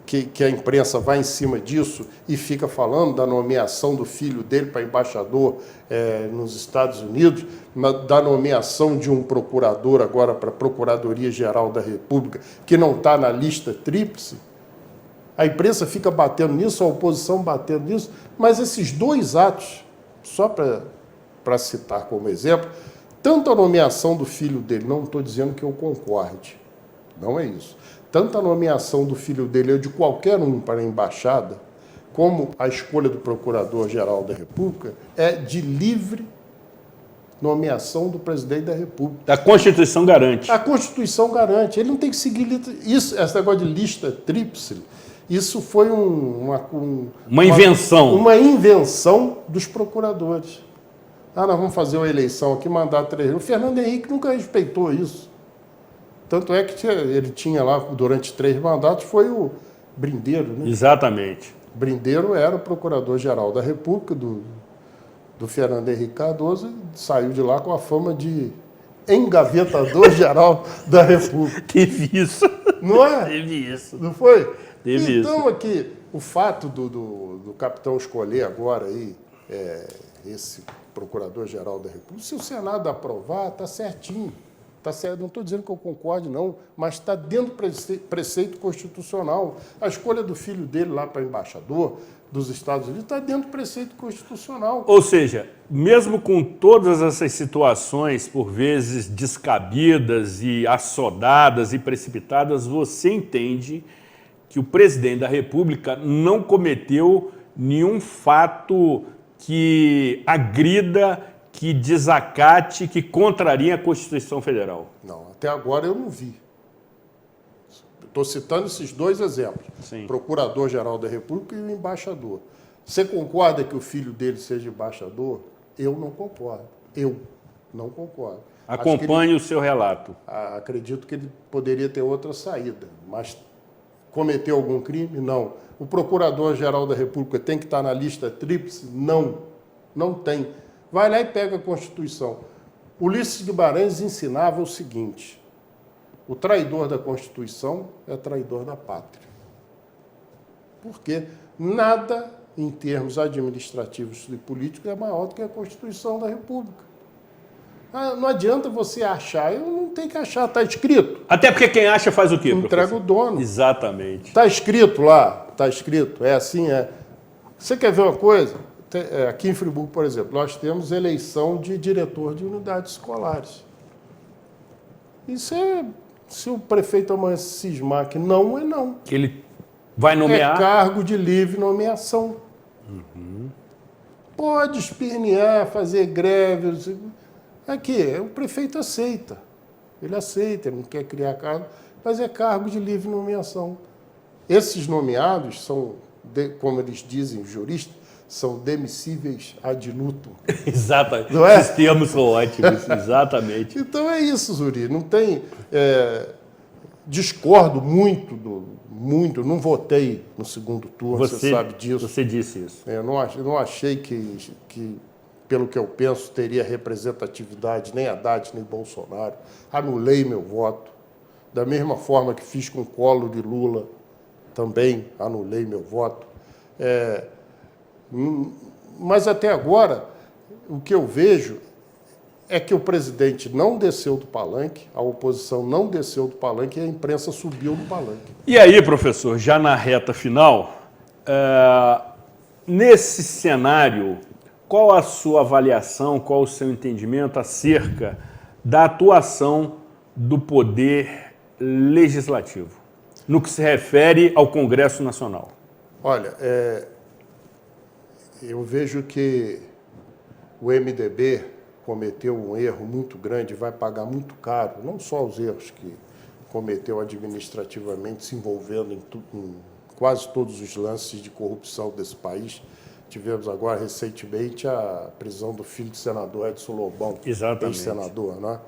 que a imprensa vai em cima disso e fica falando da nomeação do filho dele para embaixador nos Estados Unidos, da nomeação de um procurador agora para a Procuradoria-Geral da República, que não está na lista tríplice, a imprensa fica batendo nisso, a oposição batendo nisso, mas esses dois atos, só para citar como exemplo, tanto a nomeação do filho dele, não estou dizendo que eu concorde, não é isso, tanto a nomeação do filho dele ou de qualquer um para a embaixada, como a escolha do Procurador-Geral da República, é de livre nomeação do presidente da República. A Constituição garante. A Constituição garante. Ele não tem que seguir isso, esse negócio de lista tríplice. Isso foi uma invenção. Uma invenção dos procuradores. Nós vamos fazer uma eleição aqui, mandar 3. O Fernando Henrique nunca respeitou isso. Tanto é que ele tinha lá, durante 3 mandatos, foi o Brindeiro, né? Exatamente. Brindeiro era o Procurador-Geral da República, do Fernando Henrique Cardoso, e saiu de lá com a fama de engavetador-geral da República. Teve isso. Não é? Teve isso. Não foi? Teve então, isso. Aqui, o fato do capitão escolher agora aí, esse Procurador-Geral da República, se o Senado aprovar, está certinho. Tá certo, não estou dizendo que eu concorde, não, mas está dentro do preceito constitucional. A escolha do filho dele lá para embaixador dos Estados Unidos está dentro do preceito constitucional. Ou seja, mesmo com todas essas situações, por vezes descabidas e assodadas e precipitadas, você entende que o presidente da República não cometeu nenhum fato que agrida, que desacate, que contraria a Constituição Federal? Não, até agora eu não vi. Estou citando esses 2 exemplos. Sim. Procurador-Geral da República e o embaixador. Você concorda que o filho dele seja embaixador? Eu não concordo. Eu não concordo. Acompanhe o seu relato. Acredito que ele poderia ter outra saída, mas cometeu algum crime? Não. O Procurador-Geral da República tem que estar na lista tríplice? Não. Não tem. Vai lá e pega a Constituição. Ulisses Guimarães ensinava o seguinte: o traidor da Constituição é traidor da pátria. Porque nada, em termos administrativos e políticos, é maior do que a Constituição da República. Não adianta você achar, eu não tenho que achar, está escrito. Até porque quem acha faz o quê, professor? Entrega o dono. Exatamente. Está escrito lá, está escrito, é assim, é. Você quer ver uma coisa? Aqui em Friburgo, por exemplo, nós temos eleição de diretor de unidades escolares. Isso se o prefeito amanhã cismar que não, é não. Que ele vai nomear? É cargo de livre nomeação. Uhum. Pode espernear, fazer greve. Aqui, o prefeito aceita. Ele aceita, ele não quer criar cargo, mas é cargo de livre nomeação. Esses nomeados são, como eles dizem, juristas, são demissíveis ad nutum. Exatamente. Não é? Esses termos são ótimos, exatamente. Então é isso, Zuri. Não tem... discordo muito, não votei no segundo turno, você sabe disso. Você disse isso. Eu não achei que, pelo que eu penso, teria representatividade nem Haddad nem Bolsonaro. Anulei meu voto. Da mesma forma que fiz com Collor e Lula, também anulei meu voto. Mas até agora, o que eu vejo é que o presidente não desceu do palanque, a oposição não desceu do palanque e a imprensa subiu no palanque. E aí, professor, já na reta final, nesse cenário, qual a sua avaliação, qual o seu entendimento acerca da atuação do Poder Legislativo, no que se refere ao Congresso Nacional? Olha, eu vejo que o MDB, cometeu um erro muito grande, vai pagar muito caro, não só os erros que cometeu administrativamente, se envolvendo em quase todos os lances de corrupção desse país. Tivemos agora, recentemente, a prisão do filho do senador Edson Lobão, ex-senador, né?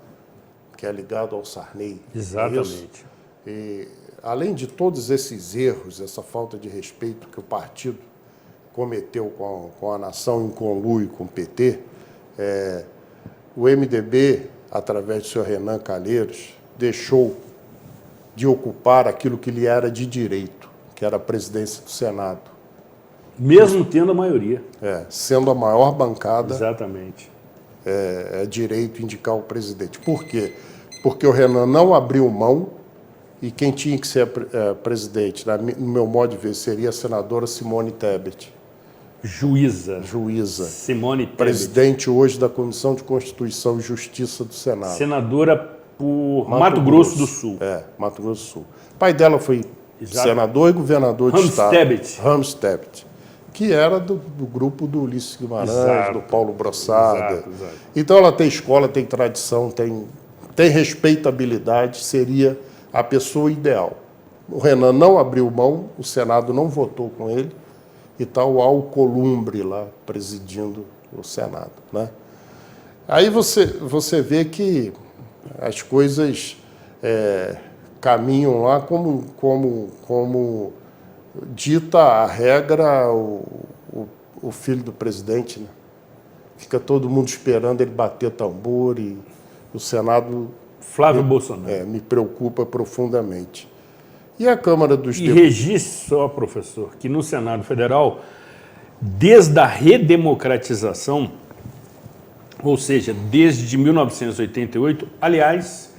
Que é ligado ao Sarney. Exatamente. E, além de todos esses erros, essa falta de respeito que o partido cometeu com a nação em conluio com o PT, o MDB, através do senhor Renan Calheiros, deixou de ocupar aquilo que lhe era de direito, que era a presidência do Senado. Mesmo tendo a maioria. Sendo a maior bancada. Exatamente. É direito indicar o presidente. Por quê? Porque o Renan não abriu mão e quem tinha que ser presidente, no meu modo de ver, seria a senadora Simone Tebet. Juíza. Simone Tebet. Presidente hoje da Comissão de Constituição e Justiça do Senado. Senadora por Mato Grosso do Sul. Mato Grosso do Sul. O pai dela foi senador e governador de Estado. Ramos Tebet. Que era do grupo do Ulisses Guimarães, do Paulo Brossada. Então ela tem escola, tem tradição, tem respeitabilidade, seria a pessoa ideal. O Renan não abriu mão, o Senado não votou com ele, e está o Alcolumbre lá presidindo o Senado, né? Aí você vê que as coisas caminham lá como dita a regra o filho do presidente, né? Fica todo mundo esperando ele bater tambor e o Senado... Flávio Bolsonaro. Me preocupa profundamente. E a Câmara dos Deputados... E registre só, professor, que no Senado Federal, desde a redemocratização, ou seja, desde 1988, aliás,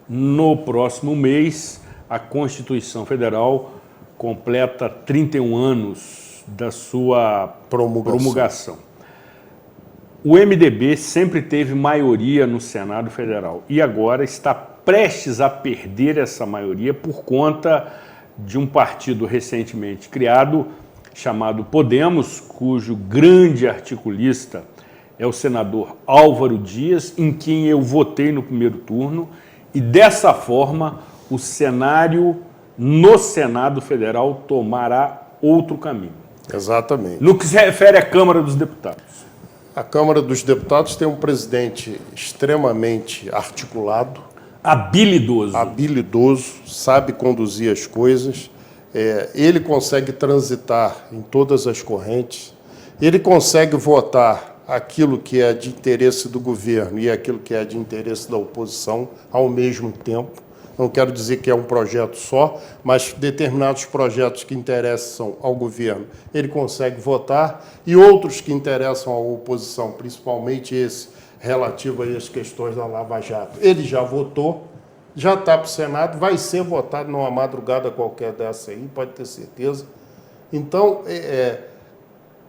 no próximo mês, a Constituição Federal completa 31 anos da sua promulgação. O MDB sempre teve maioria no Senado Federal e agora está prestes a perder essa maioria por conta de um partido recentemente criado chamado Podemos, cujo grande articulista é o senador Álvaro Dias, em quem eu votei no primeiro turno, e dessa forma o cenário no Senado Federal tomará outro caminho. Exatamente. No que se refere à Câmara dos Deputados. A Câmara dos Deputados tem um presidente extremamente articulado. Habilidoso, sabe conduzir as coisas. Ele consegue transitar em todas as correntes. Ele consegue votar aquilo que é de interesse do governo e aquilo que é de interesse da oposição ao mesmo tempo. Não quero dizer que é um projeto só, mas determinados projetos que interessam ao governo, ele consegue votar, e outros que interessam à oposição, principalmente esse relativo às questões da Lava Jato. Ele já votou, já está para o Senado, vai ser votado numa madrugada qualquer dessa aí, pode ter certeza. Então,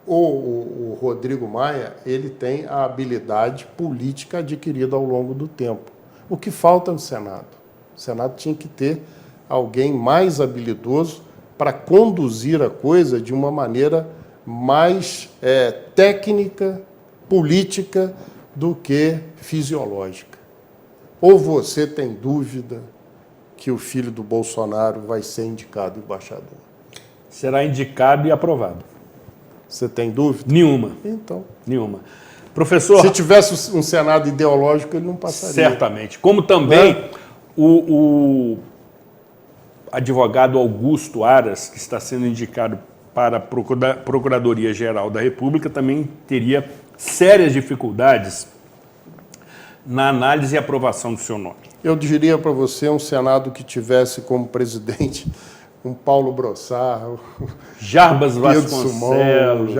o Rodrigo Maia, ele tem a habilidade política adquirida ao longo do tempo. O que falta no Senado? O Senado tinha que ter alguém mais habilidoso para conduzir a coisa de uma maneira mais técnica, política, do que fisiológica. Ou você tem dúvida que o filho do Bolsonaro vai ser indicado embaixador? Será indicado e aprovado. Você tem dúvida? Nenhuma. Então. Nenhuma. Professor... Se tivesse um Senado ideológico, ele não passaria. Certamente. Como também o advogado Augusto Aras, que está sendo indicado para a Procuradoria-Geral da República, também teria sérias dificuldades na análise e aprovação do seu nome. Eu diria para você um Senado que tivesse como presidente um Paulo Brossard, Jarbas Vasconcelos,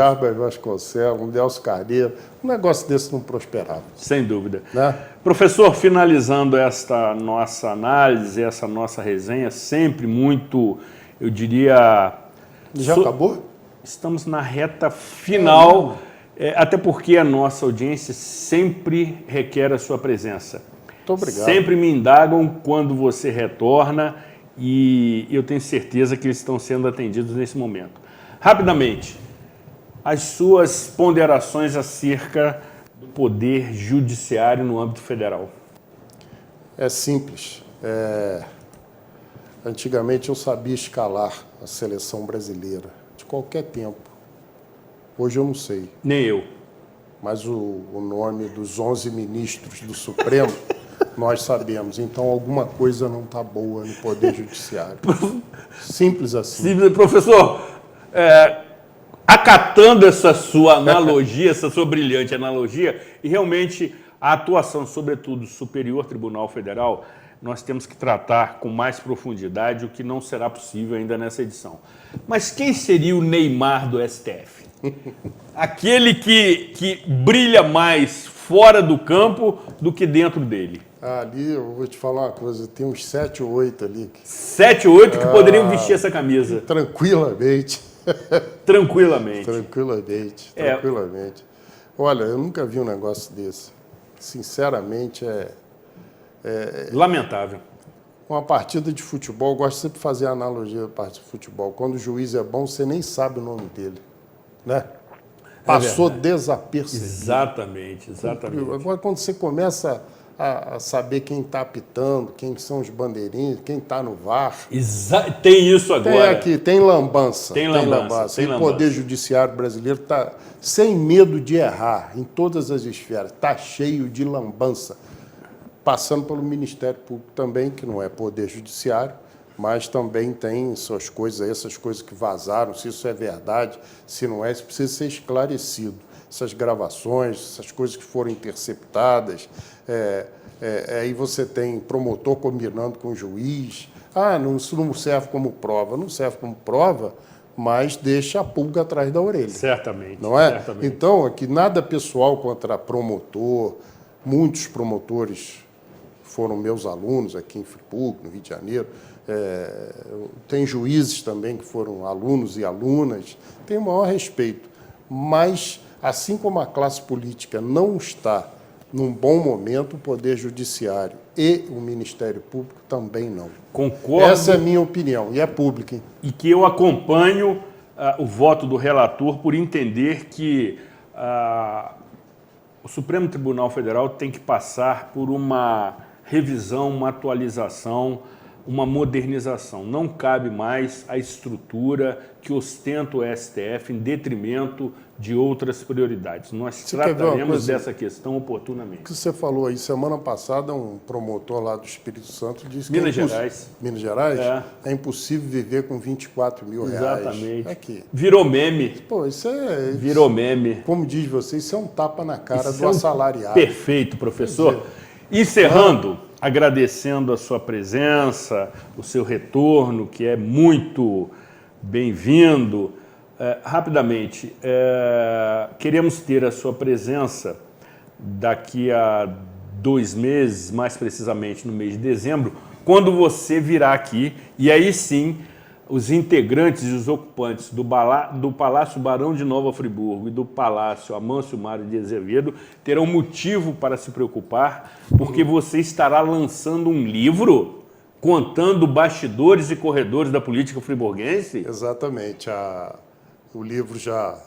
um Delcio Carneiro. Um negócio desse não prosperava. Sem dúvida. Né? Professor, finalizando esta nossa análise, essa nossa resenha, sempre muito, eu diria... Já acabou? Estamos na reta final, até porque a nossa audiência sempre requer a sua presença. Muito obrigado. Sempre me indagam quando você retorna e eu tenho certeza que eles estão sendo atendidos nesse momento. Rapidamente, as suas ponderações acerca do Poder Judiciário no âmbito federal? É simples. Antigamente eu sabia escalar a seleção brasileira, de qualquer tempo. Hoje eu não sei. Nem eu. Mas o nome dos 11 ministros do Supremo, nós sabemos. Então alguma coisa não está boa no Poder Judiciário. Simples assim. Simples, professor, acatando essa sua analogia, essa sua brilhante analogia, e realmente a atuação, sobretudo do Superior Tribunal Federal, nós temos que tratar com mais profundidade, o que não será possível ainda nessa edição. Mas quem seria o Neymar do STF? Aquele que brilha mais fora do campo do que dentro dele. Ali, eu vou te falar uma coisa, tem uns 7 ou 8 ali. 7 ou 8 que poderiam vestir essa camisa. Tranquilamente. Tranquilamente. Tranquilamente. Olha, eu nunca vi um negócio desse. Sinceramente, lamentável. Uma partida de futebol, eu gosto sempre de fazer a analogia da partida de futebol. Quando o juiz é bom, você nem sabe o nome dele. Né? Passou desapercebido. Exatamente. Agora, quando você começa a saber quem está apitando, quem são os bandeirinhos, quem está no VAR. Tem isso agora. Tem lambança. Tem lambança. O Poder Judiciário brasileiro está sem medo de errar em todas as esferas. Está cheio de lambança. Passando pelo Ministério Público também, que não é Poder Judiciário, mas também tem suas coisas, essas coisas que vazaram, se isso é verdade, se não é, isso precisa ser esclarecido. Essas gravações, essas coisas que foram interceptadas, aí você tem promotor combinando com o juiz. Isso não serve como prova. Não serve como prova, mas deixa a pulga atrás da orelha. Certamente. Não é? Certamente. Então, aqui nada pessoal contra promotor. Muitos promotores foram meus alunos aqui em Friburgo, no Rio de Janeiro. Tem juízes também que foram alunos e alunas. Tenho o maior respeito. Mas, assim como a classe política não está num bom momento, o Poder Judiciário e o Ministério Público também não. Concordo. Essa é a minha opinião, e é pública, hein? E que eu acompanho o voto do relator por entender que o Supremo Tribunal Federal tem que passar por uma revisão, uma atualização, uma modernização. Não cabe mais a estrutura que ostenta o STF em detrimento de outras prioridades. Nós trataremos dessa questão oportunamente. O que você falou aí, semana passada, um promotor lá do Espírito Santo disse que Minas Gerais. Minas Gerais? É impossível viver com 24 mil reais. Exatamente. Aqui. Virou meme. Pô, isso é... Virou meme. Como diz você, isso é um tapa na cara do assalariado. Perfeito, professor. Encerrando, agradecendo a sua presença, o seu retorno, que é muito bem-vindo. Rapidamente, queremos ter a sua presença daqui a 2 meses, mais precisamente no mês de dezembro, quando você virá aqui, e aí sim os integrantes e os ocupantes do Palácio Barão de Nova Friburgo e do Palácio Amâncio Mário de Azevedo terão motivo para se preocupar, porque você estará lançando um livro contando bastidores e corredores da política friburguense? Exatamente. O livro a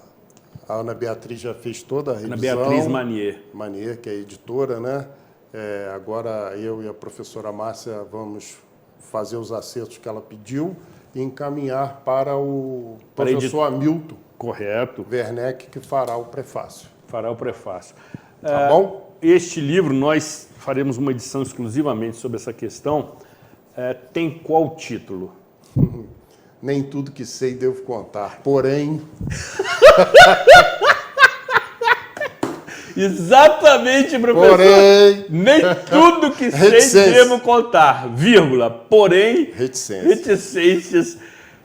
Ana Beatriz já fez toda a revisão. Ana Beatriz Manier, que é a editora, né? Agora eu e a professora Márcia vamos fazer os acertos que ela pediu e encaminhar para o professor Hamilton Werneck, que fará o prefácio. Tá bom? Este livro, nós faremos uma edição exclusivamente sobre essa questão. Tem qual título? Nem tudo que sei devo contar, porém... Exatamente, professor. Porém... Nem tudo que sei devo contar, vírgula, porém... Reticências.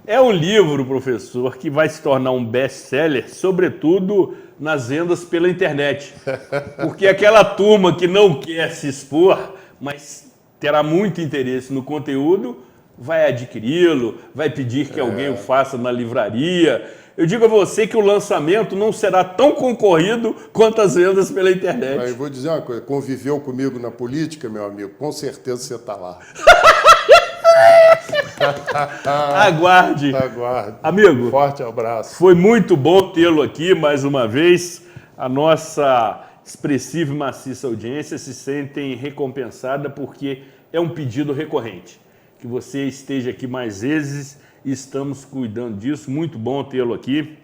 É um livro, professor, que vai se tornar um best-seller, sobretudo nas vendas pela internet. Porque aquela turma que não quer se expor, mas terá muito interesse no conteúdo, vai adquiri-lo, vai pedir que alguém o faça na livraria. Eu digo a você que o lançamento não será tão concorrido quanto as vendas pela internet. Mas eu vou dizer uma coisa, conviveu comigo na política, meu amigo, com certeza você está lá. Aguarde. Amigo, forte abraço. Foi muito bom tê-lo aqui mais uma vez. A nossa expressiva e maciça audiência se sentem recompensadas porque é um pedido recorrente. Que você esteja aqui mais vezes e estamos cuidando disso. Muito bom tê-lo aqui.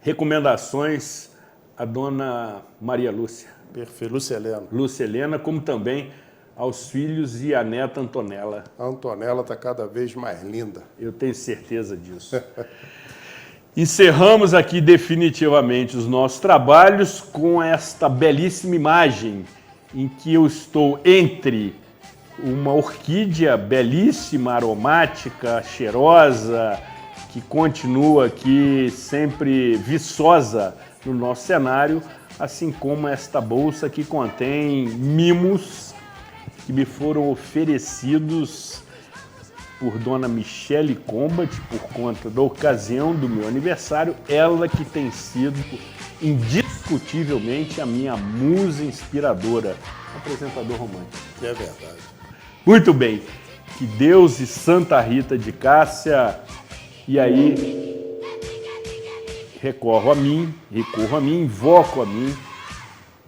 Recomendações à dona Maria Lúcia. Perfeito, Lúcia Helena. Lúcia Helena, como também aos filhos e à neta Antonella. A Antonella está cada vez mais linda. Eu tenho certeza disso. Encerramos aqui definitivamente os nossos trabalhos com esta belíssima imagem em que eu estou entre uma orquídea belíssima, aromática, cheirosa, que continua aqui sempre viçosa no nosso cenário, assim como esta bolsa que contém mimos que me foram oferecidos por dona Michele Combat, por conta da ocasião do meu aniversário, ela que tem sido indiscutivelmente a minha musa inspiradora, apresentador romântico. É verdade. Muito bem, que Deus e Santa Rita de Cássia, e aí recorro a mim, invoco a mim,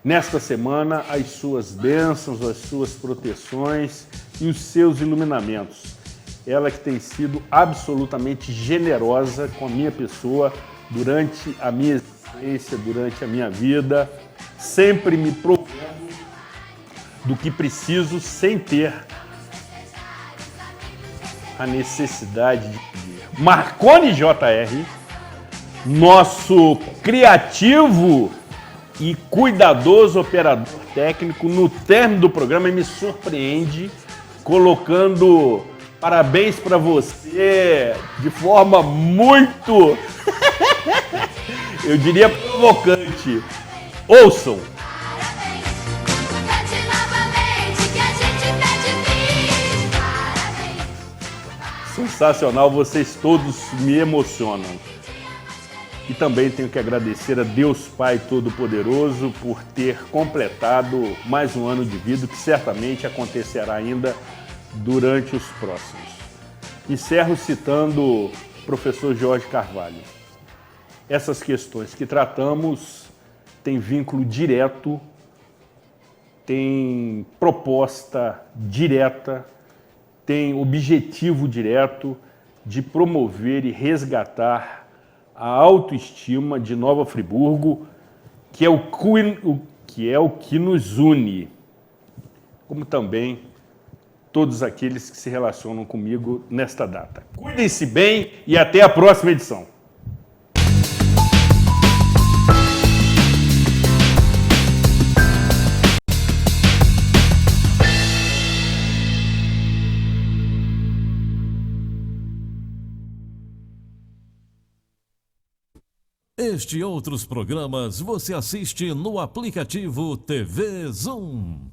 nesta semana as suas bênçãos, as suas proteções e os seus iluminamentos. Ela que tem sido absolutamente generosa com a minha pessoa durante a minha existência, durante a minha vida, sempre me provendo do que preciso sem ter a necessidade de pedir. Marconi JR, nosso criativo e cuidadoso operador técnico, no término do programa me surpreende colocando parabéns para você de forma muito, eu diria, provocante. Ouçam. Sensacional, vocês todos me emocionam. E também tenho que agradecer a Deus Pai Todo-Poderoso por ter completado mais um ano de vida, que certamente acontecerá ainda durante os próximos. Encerro citando o professor Jorge Carvalho. Essas questões que tratamos têm vínculo direto, têm proposta direta, têm objetivo direto de promover e resgatar a autoestima de Nova Friburgo, que é o que nos une, como também todos aqueles que se relacionam comigo nesta data. Cuidem-se bem e até a próxima edição. Este e outros programas você assiste no aplicativo TV Zoom.